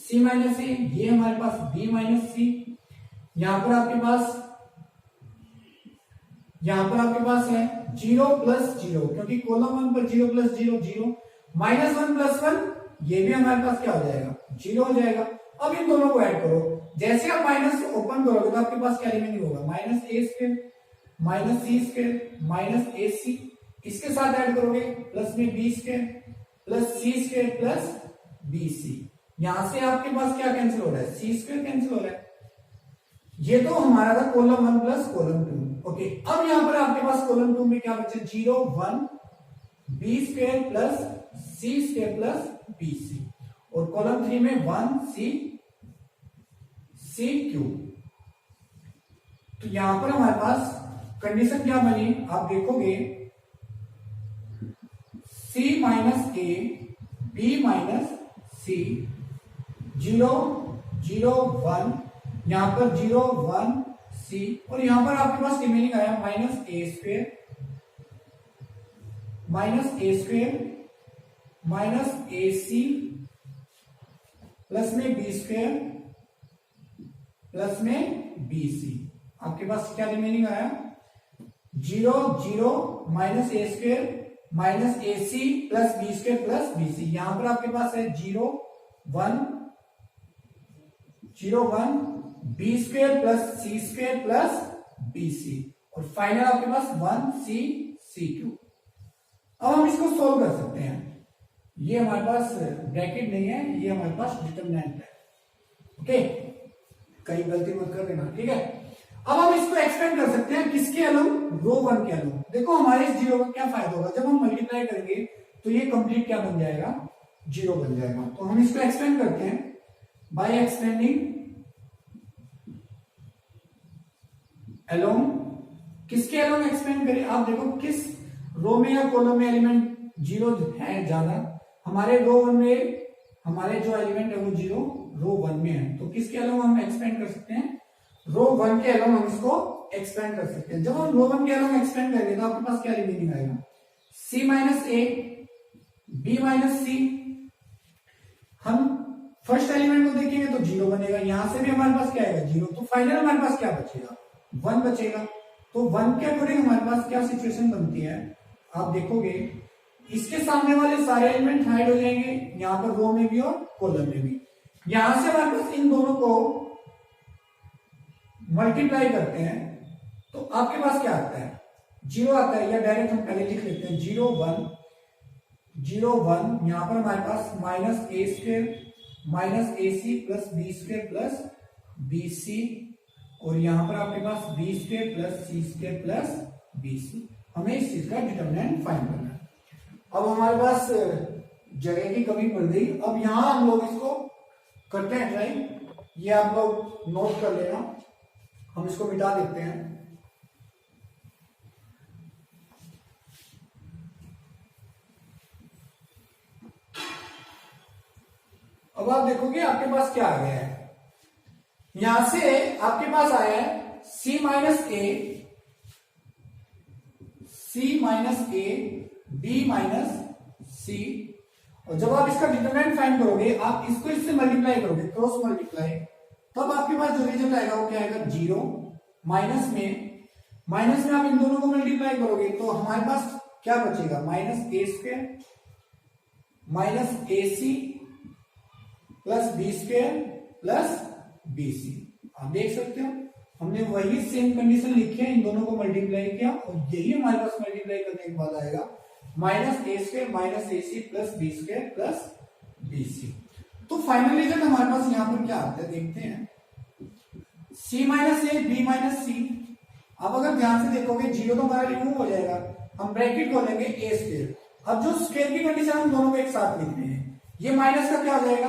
c माइनस ए, ये हमारे पास b माइनस सी, यहां पर आपके पास है 0 प्लस 0, क्योंकि कॉलम 1 पर 0 प्लस 0 0, -1 प्लस 1, ये भी हमारे पास क्या हो जाएगा, 0 हो जाएगा। अब इन दोनों को ऐड करो, जैसे आप माइनस ओपन करोगे तो आपके पास क्या रिमेनिंग होगा, minus a square minus c square minus ए सी, इसके साथ ऐड करोगे प्लस में b square plus c square plus b c. यहां से आपके पास क्या कैंसिल हो रहा है, सी स्क्वायर कैंसिल हो रहा है। ये तो हमारा था कॉलम 1 प्लस कॉलम 2। ओके, अब यहां पर आपके पास कॉलम 2 में क्या बचा, 0 1 b square plus c square plus b c, और कॉलम 3 में 1 सी क्यू। तो यहां पर हमारे पास कंडीशन क्या बनी, आप देखोगे c minus A B minus C, 0 0 1, यहां पर 0 1 सी, और यहां पर आपके पास रिमेनिंग आया minus a square minus A c plus में बी स्क्वायर प्लस में बी सी। आपके पास क्या रिमेनिंग आया, 0 0 minus a square minus A c plus b square plus b c. यहां पर आपके पास है 0 1 b square plus c square plus b c, और फाइनल आपके पास 1 सी क्यू। अब हम इसको सोल्व कर सकते हैं। ये हमारे पास ब्रैकेट नहीं है, ये हमारे पास डिटरमिनेंट है। ओके, कहीं गलती मत कर देना, ठीक है। अब हम इसको एक्सपेंड कर सकते हैं किसके अलग, रो वन के अलग। देखो हमारे इस जीरो का क्या फायदा होगा, जब हम मल्टीप्लाई करेंगे तो ये कंप्लीट क्या बन जाएगा, जीरो बन जाएगा। तो हम इसको एक्सपेंड करते हैं बाय एक्सपेंडिंग अलोंग। किसके अलोंग एक्सपेंड करें, आप देखो किस रो में या कॉलम में एलिमेंट जीरो है ज्यादा, हमारे रो वन में हमारे जो एलिमेंट है वो जीरो रो वन में है। तो किसके अलोंग हम एक्सपेंड कर सकते हैं, रो वन के अलोंग हम इसको एक्सपेंड कर सकते हैं। जब हम रो वन के अलोंग एक्सपेंड करेंगे तो आपके पास क्या रिमेनिंग आएगा, सी माइनस ए बी माइनस सी। हम फर्स्ट एलिमेंट को देखेंगे तो जीरो बनेगा, यहां से भी हमारे पास क्या आएगा, जीरो। तो फाइनल हमारे पास क्या बचेगा, वन बचेगा। तो वन के अकॉर्डिंग हमारे पास क्या सिचुएशन बनती है, आप देखोगे इसके सामने वाले सारे एलिमेंट हाइड हो जाएंगे, यहां पर रो में भी और कॉलम में भी। यहां से हमारे पास इन दोनों को मल्टीप्लाई करते हैं तो आपके पास क्या आता है, जीरो आता है, या डायरेक्ट हम पहले लिख लेते हैं 0 1 0 1। यहां पर हमारे पास minus a square minus A c plus b square plus b c, और यहां पर आपके पास b square plus c square plus b c. हमें इस चीज का डिटरमिनेंट फाइंड करना है। अब हमारे पास जगह की कमी पड़ गई, अब यहां हम लोग इसको करते हैं ट्राई। ये आप लोग नोट कर लेना, हम इसको मिटा देते हैं। अब आप देखोगे आपके पास क्या आ गया है, यहां से आपके पास आया है c minus A b minus C. और जब आप इसका डिटरमिनेंट फाइंड करोगे, आप इसको इससे मल्टीप्लाई करोगे, क्रॉस मल्टीप्लाई, तब आपके पास जो रिजल्ट आएगा वो क्या आएगा, जीरो। माइनस में आप इन दोनों को मल्टीप्लाई करोगे तो हमारे पास क्या बचेगा, minus a square minus A c plus b square plus b c. आप देख सकते हो हमने वही सेम कंडीशन लिखी है, इन दोनों को मल्टीप्लाई किया और यही हमारे पास मल्टीप्लाई करने के बाद आएगा minus a square minus A c plus b square plus b c. तो फाइनल रिजल्ट हमारे पास यहां पर क्या आता है, देखते हैं, c minus A B minus c. अब अगर ध्यान से देखोगे जीरो तो हमारा रिमूव हो जाएगा, हम ब्रैकेट खोलेंगे ए स्क्वायर। अब जो स्क्वायर की कंडीशन हम दोनों को एक साथ लिख रहे हैं, ये माइनस का क्या हो जाएगा,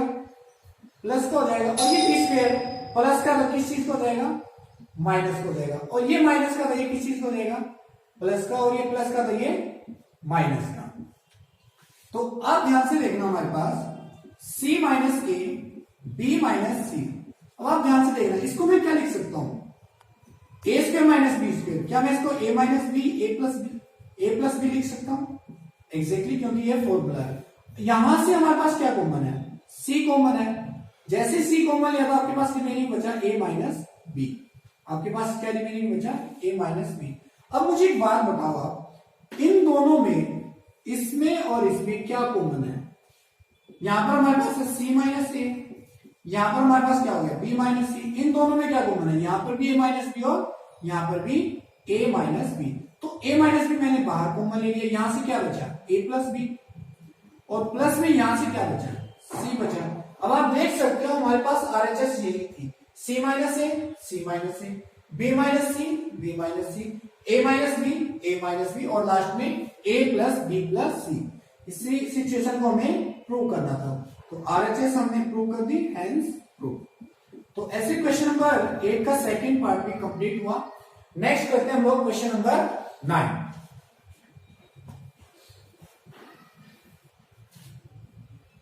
प्लस का हो जाएगा, और ये बी स्क्वायर प्लस का किस चीज को हो जाएगा, माइनस को हो जाएगा, और ये माइनस का तो ये किस चीज को हो जाएगा, प्लस का, और ये प्लस का तो ये माइनस का। तो अब ध्यान से देखना हमारे पास c minus A B minus c. अब आप ध्यान से देखना, इसको मैं क्या लिख सकता हूं, ए स्क्वायर माइनस बी स्क्वायर। क्या मैं इसको ए minus B A plus B लिख सकता हूं, एग्जैक्टली, क्योंकि ये फॉर्मूला है। यहां से हमारे पास क्या कॉमन है, c कॉमन है। जैसे c कॉमन लिया तो आपके पास रिमेनिंग बचा a माइनस बी। आपके पास क्या रिमेनिंग बचा, a माइनस बी। अब मुझे एक बात बताओ, आप इन दोनों में, इसमें और इसमें क्या कॉमन है, यहां पर हमारे पास है c माइनस ए, यहां पर हमारे पास क्या हो गया, b माइनस सी। इन दोनों में क्या कॉमन है, यहां पर भी a माइनस बी और यहां पर भी a माइनस बी। तो a माइनस बी मैंने बाहर कॉमन ले लिया, यहां से क्या बचा, a प्लस बी, और प्लस में यहां से क्या बचा, c बचा। अब आप देख सकते हो हमारे पास RHS यही थी, c minus A C minus A, b minus C B minus C, a minus B A minus B, और लास्ट में a plus B plus C. इसी सिचुएशन को हमें प्रूव करना था, तो RHS हमने प्रूव कर दी, हेंस प्रूव। तो ऐसे क्वेश्चन नंबर 8 का सेकंड पार्ट भी कंप्लीट हुआ। नेक्स्ट करते हैं हम लोग क्वेश्चन नंबर 9।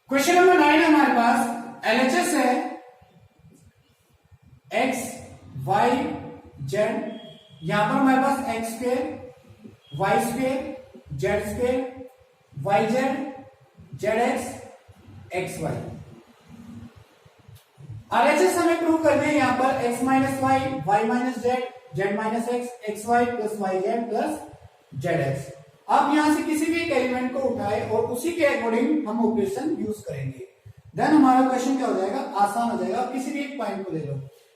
क्वेश्चन नंबर 9 हमारे पास LHS है x y z। यहां पर हमारे पास x square y square z square y z zx xy। RHS हमें प्रूव करने हैं यहां पर x minus Y y minus Z z minus X X Y plus Y Z plus Z X. अब यहां से किसी भी एक एलिमेंट को उठाए और उसी के अकॉर्डिंग हम ऑपरेशन यूज करेंगे, देन हमारा क्वेश्चन क्या हो जाएगा, आसान हो जाएगा। किसी भी एक पॉइंट को ले लो,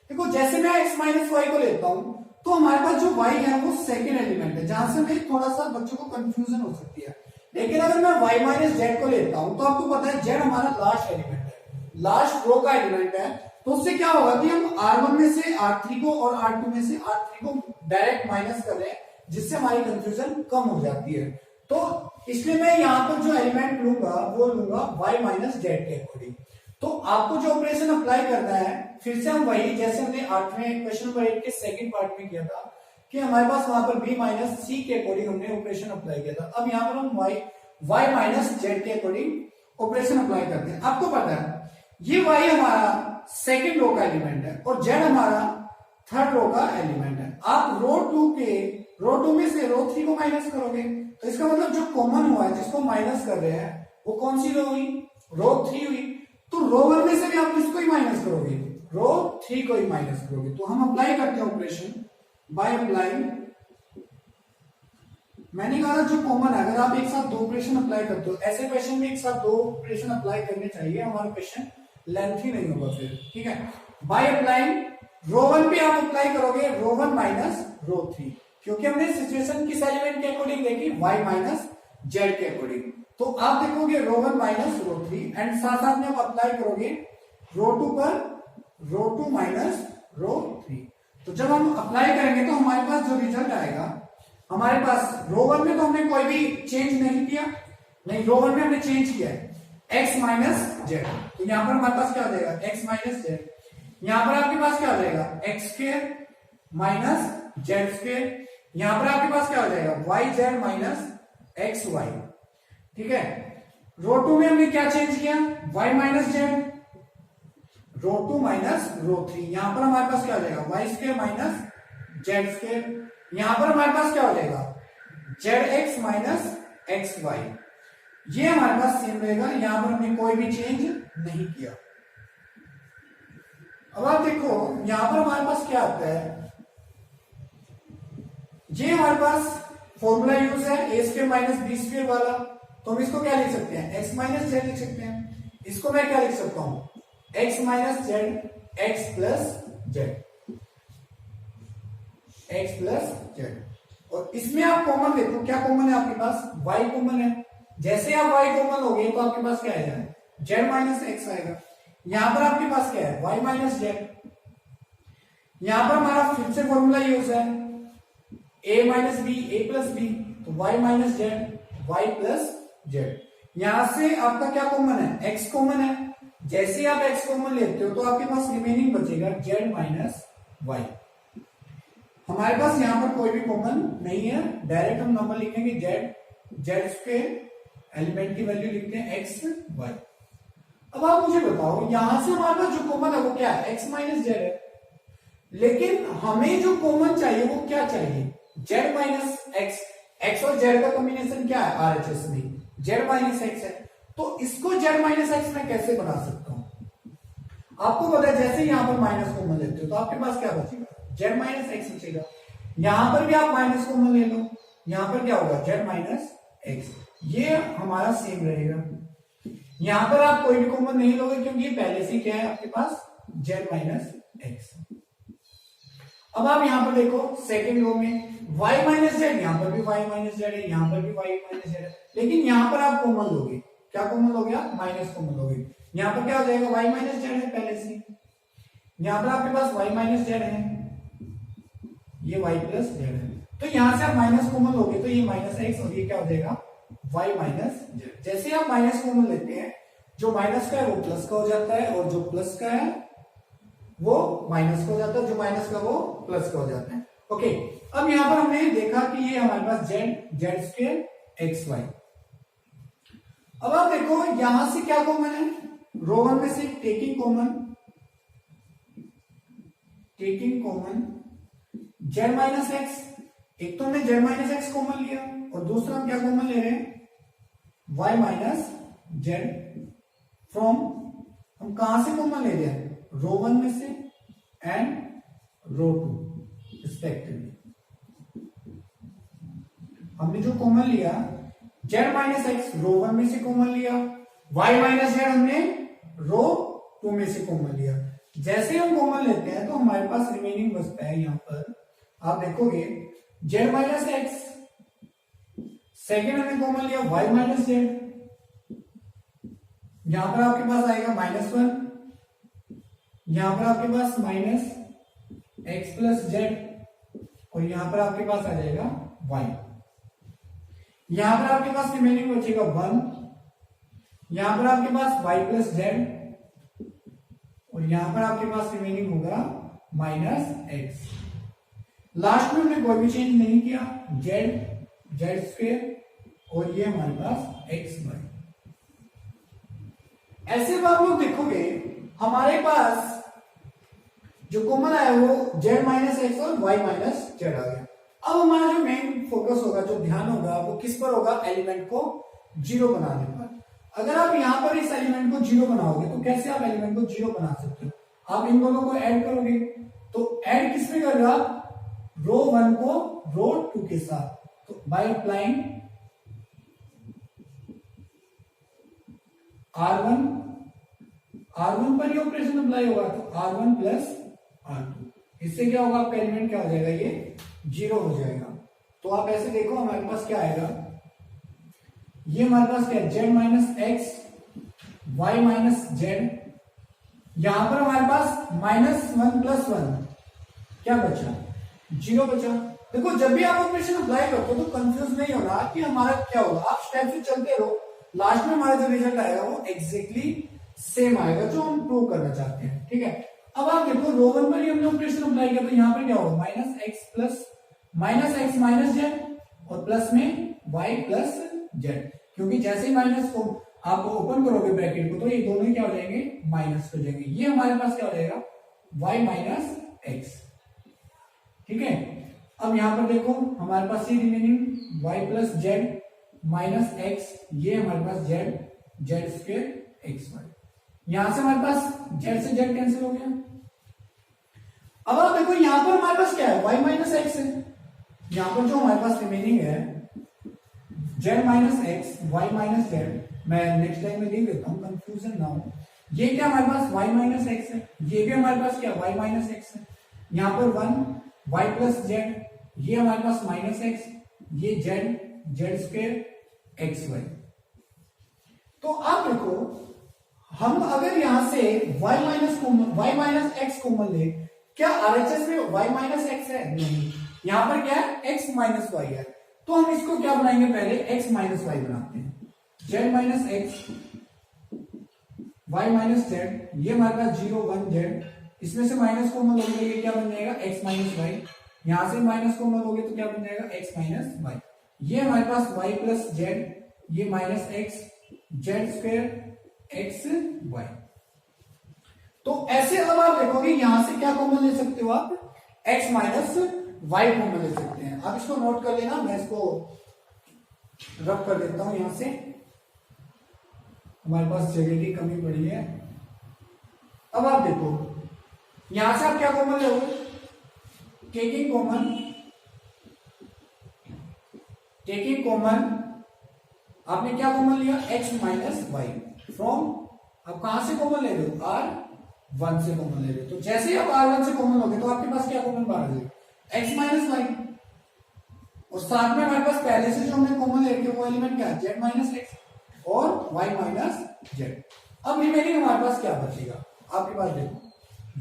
देखो जैसे मैं x माइनस वाई को लेता हूं तो हमारे पास जो y है वो सेकेंड एलिमेंट है, जहां से हमें थोड़ा सा बच्चों को कंफ्यूजन हो सकती है। लेकिन अगर मैं y माइनस जेड को लेता हूं तो आपको पता है जेड हमारा लास्ट एलिमेंट है, लास्ट रो का एलिमेंट है। तो उससे क्या होगा कि हम R1 में से R3 को और R2 में से R3 को डायरेक्ट माइनस कर रहे हैं, जिससे हमारी कंफ्यूजन कम हो जाती है। तो इसलिए मैं यहाँ पर जो एलिमेंट लूंगा वो लूंगा y माइनस जेड के अकॉर्डिंग। तो आपको जो ऑपरेशन अप्लाई करना है फिर से हम वही जैसे हमने 8वें क्वेश्चन नंबर 8 के सेकंड पार्ट में किया था कि हमारे पास वहां पर b माइनस सी के अकॉर्डिंग हमने ऑपरेशन अप्लाई किया था। अब यहाँ पर हम y माइनस जेड के अकॉर्डिंग ऑपरेशन अप्लाई करते हैं। आपको पता है ये y हमारा सेकंड रो का एलिमेंट है और z हमारा थर्ड रो का एलिमेंट है। आप रो 2 में से रो 3 को माइनस करोगे तो इसका मतलब जो कॉमन हुआ है जिसको माइनस कर रहे हैं वो कौन सी रो हुई, रो 3 हुई। तो रो 1 में से भी आप किसको ही माइनस करोगे, रो 3 को ही माइनस करोगे। तो हम अप्लाई करते हैं ऑपरेशन बाय अप्लाइंग, मैंने कहा जो कॉमन है अगर आप एक साथ दो ऑपरेशन अप्लाई करते हो, ऐसे क्वेश्चन में एक साथ दो ऑपरेशन अप्लाई करने चाहिए, हमारा क्वेश्चन लेंथी नहीं होगा फिर, ठीक है। बाय अप्लाइंग रो 1 पे आप अप्लाई करोगे रो 1 माइनस रो 3, क्योंकि हमने सिचुएशन किस एलिमेंट के अकॉर्डिंग देखी, y माइनस जेड के अकॉर्डिंग। तो आप देखोगे रो 1 माइनस रो 3 एंड साथ साथ में आप अप्लाई करोगे रो 2 पर रो 2 माइनस रो 3। तो जब हम अप्लाई करेंगे तो हमारे पास जो रिजल्ट आएगा, हमारे पास रो 1 में तो हमने कोई भी चेंज नहीं किया, नहीं रो 1 में हमने चेंज किया है x माइनस जेड। तो यहां पर हमारे पास क्या हो जाएगा x माइनस जेड, यहां पर आपके पास क्या हो जाएगा X square minus Z square, यहां पर आपके पास क्या हो जाएगा Y Z minus x Y, ठीक है। रो 2 में हमने क्या चेंज किया y minus Z, row 2 minus row 3, यहां पर हमारे पास क्या हो जाएगा Y square minus Z square, यहां पर हमारे पास क्या हो जाएगा Z x minus x Y, ये हमारे पास सेम रहेगा, यहां पर हमने कोई भी चेंज नहीं किया। अब आप देखो यहां पर हमारे पास क्या आता है, ये हमारे पास फॉर्मूला यूज है ए स्क्वायर माइनस बी स्क्वायर वाला। तो हम इसको क्या लिख सकते हैं x माइनस जेड लिख सकते हैं, इसको मैं क्या लिख सकता हूं x minus z x plus Z, x plus z. और इसमें आप कॉमन देखो क्या कॉमन है आपके पास y कॉमन है, जैसे आप y कॉमन हो गए तो आपके पास क्या आएगा z माइनस एक्स आएगा। यहां पर आपके पास क्या है y माइनस जेड, यहां पर हमारा फिर से फॉर्मूला यूज है a minus B A plus B, तो y minus Z Y plus Z. यहां से आपका क्या कॉमन है x कॉमन है, जैसे आप x कॉमन लेते हो तो आपके पास रिमेनिंग बचेगा z माइनस वाई। हमारे पास यहां पर कोई भी कॉमन नहीं है, डायरेक्ट हम नंबर लिखेंगे z स्क्वायर, एलिमेंट की वैल्यू लिखते हैं x y। अब आप मुझे बताओ यहां से हमारे पास जो कॉमन है वो क्या है x माइनस जेड है, लेकिन हमें जो कॉमन चाहिए वो क्या चाहिए z माइनस एक्स, x और z का कॉम्बिनेशन क्या है RHS में z माइनस एक्स है। तो इसको z माइनस एक्स में कैसे बना सकता हूं, आपको पता है जैसे यहां पर माइनस कॉमन लेते हो तो आपके पास क्या बचेगा z माइनस एक्स बचेगा, यहां पर भी आप माइनस कॉमन ले लो, यहां पर क्या होगा z माइनस एक्स, ये हमारा सेम रहेगा। यहां पर आप कोई भी कॉमन नहीं लोगे क्योंकि ये पहले से क्या है आपके पास z माइनस एक्स। अब आप यहां पर देखो सेकेंड रो में y माइनस जेड, यहां पर भी y माइनस जेड है, यहां पर भी y माइनस जेड है, लेकिन यहां पर आप कॉमन लोगे, क्या कॉमन लोगे आप माइनस कॉमन लोगे। यहां पर क्या हो जाएगा y माइनस जेड है पहले से, यहां पर आपके पास y माइनस जेड है, ये y प्लस जेड है। तो यहां से आप माइनस कॉमन लोगे तो ये माइनस एक्स और ये क्या हो जाएगा y माइनस जेड। जैसे आप माइनस कॉमन लेते हैं जो माइनस का है वो प्लस का हो जाता है और जो प्लस का है वो माइनस का हो जाता है, जो माइनस का वो प्लस का हो जाता है। ओके, अब यहां पर हमने देखा कि ये हमारे पास जेड स्क्वायर एक्स वाई। अब आप देखो यहां से क्या कॉमन है, रो 1 में से taking common Z minus x, एक तो हमने जेड माइनस एक्स कॉमन लिया और दूसरा हम क्या कॉमन ले रहे हैं वाई माइनस जेड फ्रॉम, हम कहां से कॉमन ले रहे हैं रो 1 में से एंड रो 2 रिस्पेक्टिवली। हमने जो कॉमन लिया जेड माइनस एक्स रो 1 में से कॉमन लिया, वाई माइनस जेड हमने रो 2 में से कॉमन लिया। जैसे हम कॉमन लेते हैं तो हमारे पास रिमेनिंग बचता है यहां पर, आप देखोगे z माइनस एक्स, सेकेंड हमने कॉमन लिया y माइनस जेड, यहां पर आपके पास आएगा -1, यहां पर आपके पास माइनस एक्स प्लस जेड, और यहां पर आपके पास आ जाएगा y, यहां पर आपके पास रिमेनिंग बचेगा 1, यहां पर आपके पास y प्लस जेड, और यहां पर आपके पास रिमेनिंग होगा -x। लास्ट में हमने कोई भी चेंज नहीं किया, z स्क्वायर, और ये हमारे पास xy। ऐसे में आप लोग देखोगे हमारे पास जो कॉमन आया वो z माइनस एक्स और y माइनस जेड आ गया। अब हमारा जो मेन फोकस होगा, जो ध्यान होगा, वो किस पर होगा? एलिमेंट को जीरो बनाने पर। अगर आप यहां पर इस एलिमेंट को जीरो बनाओगे तो कैसे आप एलिमेंट को जीरो बना सकते हो? आप इन दोनों को ऐड करोगे, तो ऐड किसमें करेगा? रो 1 को रो 2 के साथ, तो बाय अप्लाइंग R1 पर ये ऑपरेशन अप्लाई होगा, तो R1 प्लस R2, इससे क्या होगा? आपका एलिमेंट क्या हो जाएगा? ये जीरो हो जाएगा। तो आप ऐसे देखो हमारे पास क्या आएगा, ये हमारे पास क्या है? z minus x, y minus Z, यहां पर हमारे पास -1 प्लस 1 क्या बचा? जीरो बचा। देखो जब भी आप ऑपरेशन अप्लाई करते हो तो कंफ्यूज नहीं होना कि हमारा क्या होगा, आप स्टेप से चलते रहो, लास्ट में हमारा जो रिजल्ट आएगा वो एग्जैक्टली सेम आएगा जो हम प्रूव करना चाहते हैं। ठीक है, अब आप देखो रो 1 पर ही हमने ऑपरेशन अप्लाई किया, तो यहां पर क्या होगा? माइनस एक्स माइनस जेड, और प्लस में y प्लस जेड, क्योंकि जैसे ही माइनस को आप ओपन करोगे ब्रैकेट को तो ये दोनों ही क्या हो जाएंगे? माइनस हो जाएंगे। ये हमारे पास क्या हो जाएगा? y minus x. ठीक है, अब यहां पर देखो हमारे पास ये remaining y plus Z minus X, ये हमारे पास जेड स्क्वायर एक्स वाई, यहां से हमारे पास z से z कैंसिल हो गया। अब आप देखो यहां पर हमारे पास क्या है? y माइनस एक्स है, यहां पर जो हमारे पास रिमेनिंग है z minus x, y minus Z, मैं नेक्स्ट लाइन में लिख देता हूं कंफ्यूजन ना हो। ये क्या हमारे पास? y माइनस एक्स है, ये भी हमारे पास क्या? y माइनस एक्स है, यहां पर 1 y प्लस जेड, ये हमारे पास माइनस एक्स, ये जेड स्क्वायर एक्स वाई। तो आप देखो हम अगर यहां से y माइनस एक्स कॉमन ले, क्या आरएचएस में y माइनस एक्स है? नहीं, यहां पर क्या है? x माइनस वाई है, तो हम इसको क्या बनाएंगे? पहले x माइनस वाई बनाते हैं, z minus x, y minus Z, ये हमारे पास 0 1 जेड, इसमें से माइनस कॉमन लोगे ये क्या बन जाएगा? x माइनस वाई, यहां से माइनस कॉमन लोगे तो क्या बन जाएगा? x माइनस वाई, ये हमारे पास y प्लस जेड, ये minus X, Z square X Y. तो ऐसे अब आप देखोगे यहां से क्या कॉमन ले सकते हो? आप x माइनस वाई कॉमन ले सकते हैं। आप इसको नोट कर लेना, मैं इसको रब कर देता हूं यहां से, हमारे पास जगह की कमी पड़ी है। अब आप देखो यहां से आप क्या कॉमन लोगे? टेकिंग कॉमन आपने क्या कॉमन लिया? x माइनस वाई फ्रॉम, आप कहां से कॉमन ले रहे हो? R1 से कॉमन ले रहे हो, तो जैसे ही आप R1 से कॉमन लोगे तो आपके पास क्या कॉमन बाहर जाएगा? x माइनस वाई, और साथ में हमारे पास पहले से जो हमने कॉमन ले रखे वो एलिमेंट क्या है? z माइनस एक्स और y माइनस जेड। अब रिमेनिंग हमारे पास क्या बचेगा? आपके पास देखो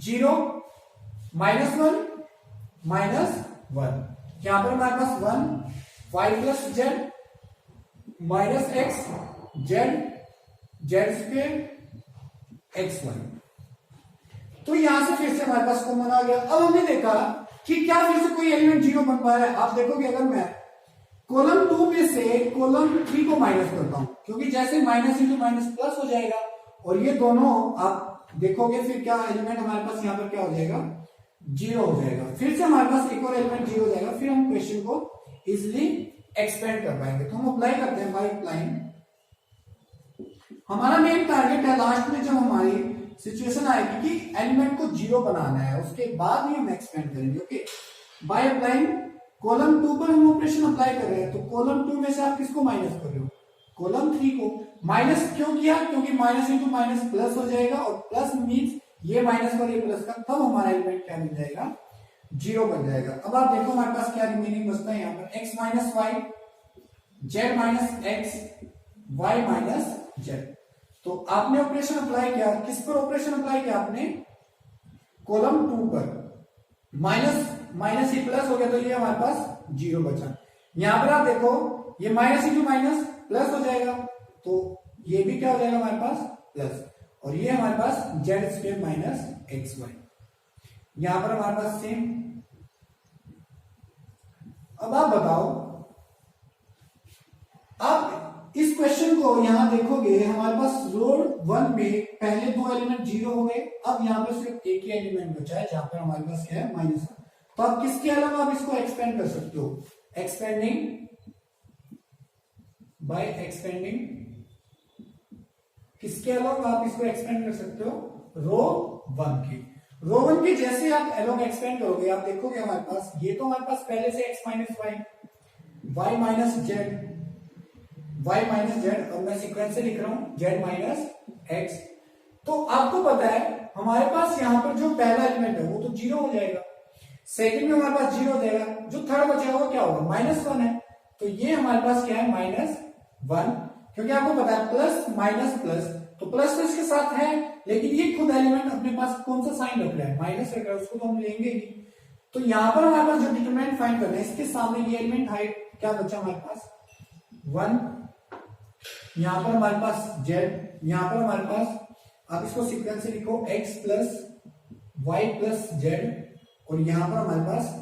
0 -1 -1, यहां पर हमारे पास 1 y plus Z minus X Z square X Y. तो यहां से फिर से हमारे पास कॉमन आ गया। अब हमने देखा कि क्या फिर से कोई एलिमेंट 0 बन पा रहा है? आप देखोगे अगर मैं कॉलम 2 में से कॉलम 3 को माइनस करता हूं, क्योंकि जैसे माइनस इंटू माइनस प्लस हो जाएगा, और ये दोनों आप देखोगे फिर क्या एलिमेंट हमारे पास यहां पर क्या हो जाएगा? 0 हो जाएगा। फिर से हमारे पास एक और एलिमेंट 0 हो जाएगा, फिर हम क्वेश्चन को इजिली एक्सपेंड कर पाएंगे। तो हम अप्लाई करते हैं बाय अप्लाइंग, हमारा मेन टारगेट है लास्ट में जब हमारी सिचुएशन आएगी कि एलिमेंट को 0 बनाना है, उसके बाद ही हम एक्सपेंड करेंगे। ओके, बाय अप्लाइंग कॉलम 2 पर हम ऑपरेशन अप्लाई कर रहे हैं, तो कॉलम 2 में से आप किसको माइनस कर रहे हो? कॉलम 3 को। माइनस क्यों किया? क्योंकि माइनस इंटू माइनस प्लस हो जाएगा, और प्लस मीन्स ये माइनस का और ये प्लस का, तब हमारा एलिमेंट क्या बन जाएगा, 0 बन जाएगा। अब आप देखो हमारे पास क्या रिमेनिंग बचता है यहाँ पर, x minus Y, Z minus x, Y minus Z. तो आपने ऑपरेशन अप्लाई किया, किस पर ऑपरेशन अप्लाई किया आपने, कॉलम 2 पर, माइनस माइनस ही प्लस हो गया तो ये हमारे पास 0 बचा। यहां पर आप देखो ये माइनस इंटू माइनस प्लस हो जाएगा, तो ये भी क्या हो जाएगा हमारे पास प्लस, और ये हमारे पास z square minus x y, यहां पर हमारे पास सेम। अब आप बताओ, आप इस क्वेश्चन को यहां देखोगे हमारे पास रो 1 में पहले 2 एलिमेंट 0 हो गए, अब यहां पर सिर्फ एक ही एलिमेंट बचा है जहां पर हमारे पास क्या है माइनस। तो आप किसके अलावा आप इसको एक्सपेंड कर सकते हो, एक्सपेंडिंग बाय एक्सपेंडिंग, किसके अलावा आप इसको एक्सपेंड कर सकते हो, रो 1 की। रो 1 के जैसे आप एलोंग एक्सपेंड करोगे आप देखोगे हमारे पास ये तो हमारे पास पहले से x minus Y, Y minus Z, y minus Z, और मैं सीक्वेंस से लिख रहा हूं z माइनस एक्स। तो आपको पता है हमारे पास यहां पर जो पहला एलिमेंट है वो तो 0 हो जाएगा, सेकंड में हमारे पास 0 हो जाएगा, जो थर्ड बचेगा वो क्या होगा, -1 है। तो ये हमारे पास क्या है -1, क्योंकि आपको पता है प्लस माइनस प्लस, तो प्लस तो इसके साथ है, लेकिन ये खुद एलिमेंट अपने पास कौन सा साइन रख रहा है, माइनस रख रहा है, उसको तो हम लेंगे ही। तो यहां पर हमारे पास जो डिटरमिनेंट फाइंड करना है, इसके सामने ये एलिमेंट हाइट क्या बचा हमारे पास 1, यहां पर हमारे पास z, यहां पर हमारे पास आप इसको सीक्वेंस से लिखो x plus Y plus z, और यहां पर हमारे पास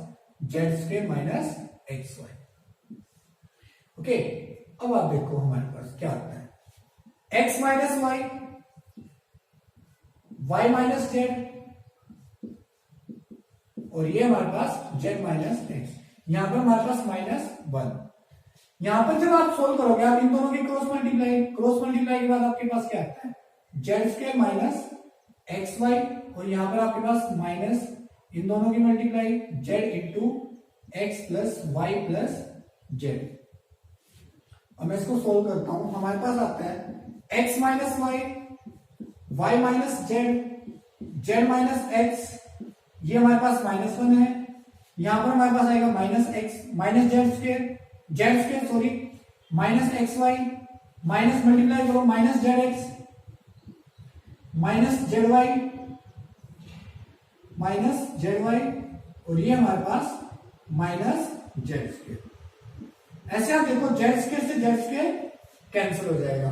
z square minus x y. Okay, अब आप देखो हमारे पास क्या आता है, x minus Y, Y minus Z, और ये हमारे पास z माइनस एक्स, यहां पर हमारे पास -1। यहां पर जब आप सोल्व करोगे आप इन दोनों की क्रॉस मल्टीप्लाई के बाद आपके पास क्या आता है, Z square minus x Y, और यहां पर आपके पास माइनस इन दोनों की multiply Z into X plus Y plus Z. अब मैं इसको सोल्व करता हूं, हमारे पास आता है X minus Y, Y minus Z, Z minus X, ये हमारे पास -1 है, यहां पर हमारे पास आएगा minus x minus Z square sorry minus x Y, minus multiply करो minus z x minus Z y minus Z y, और ये हमारे पास माइनस जेड स्क्वायर। ऐसे आप देखो जेड स्क्वायर से जेड स्क्वायर कैंसिल हो जाएगा,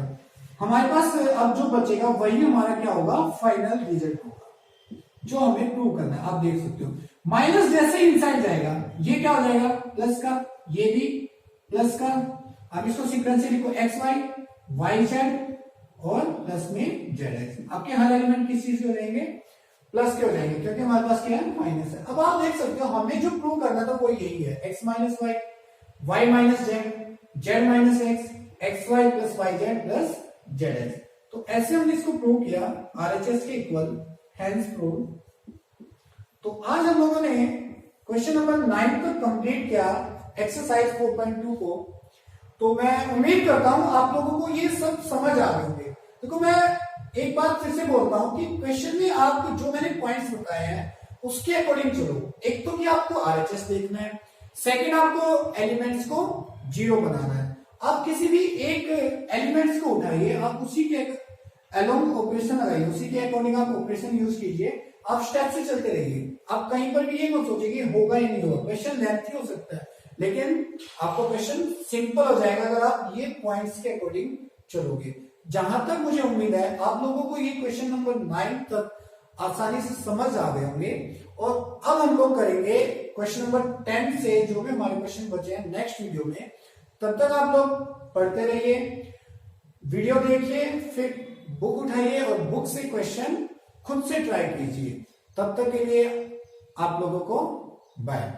हमारे पास अब जो बचेगा वही हमारा क्या होगा, फाइनल रिजल्ट होगा जो हमें प्रूव करना है। आप देख सकते हो माइनस जैसे ही इनसाइड जाएगा ये क्या हो जाएगा प्लस का, ये भी प्लस का। अब इसको सीक्वेंस से लिखो एक्स वाई, वाई जेड, और प्लस में जेड एक्स। आपके हर एलिमेंट किस चीज के हो जाएंगे, प्लस के हो जाएंगे, क्योंकि हमारे पास क्या है माइनस है। अब आप देख सकते हो हमें जो प्रूव करना था वो यही है, X minus Y, Y minus Z, Z minus X, X Y plus Y Z plus Z X. तो ऐसे हमने इसको प्रूव किया RHS के इक्वल, हैंस प्रूव। तो आज हम लोगों ने क्वेश्चन नंबर 9 तक कंप्लीट किया एक्सरसाइज 4.2 को। तो मैं उम्मीद करता हूं आप लोगों को ये सब समझ आ गए होंगे। देखो मैं एक बात फिर से बोलता हूं कि क्वेश्चन में आपको जो मैंने पॉइंट्स बताए हैं उसके अकॉर्डिंग चलो। एक तो कि आपको RHS देखना है, सेकंड आपको एलिमेंट्स को 0 बनाना है। आप किसी भी एक एलिमेंट्स को उठाइए, आप उसी के अलोंग ऑपरेशन लगाइए, उसी के अकॉर्डिंग आप ऑपरेशन यूज कीजिए, आप स्टेप से चलते रहिए। आप कहीं पर भी ये मत सोचिए कि होगा या नहीं होगा। क्वेश्चन लेंथी हो सकता है लेकिन आपको क्वेश्चन सिंपल हो जाएगा अगर आप ये पॉइंट्स के अकॉर्डिंग चलोगे। जहां तक मुझे उम्मीद है आप लोगों को ये क्वेश्चन नंबर 9 तक आसानी से समझ आ गए होंगे। और अब हम लोग करेंगे क्वेश्चन नंबर 10 से जो भी हमारे क्वेश्चन बचे हैं नेक्स्ट वीडियो में। तब तक आप लोग पढ़ते रहिए, वीडियो देखिए, फिर बुक उठाइए और बुक से क्वेश्चन खुद से ट्राई कीजिए। तब तक के लिए आप लोगों को बाय।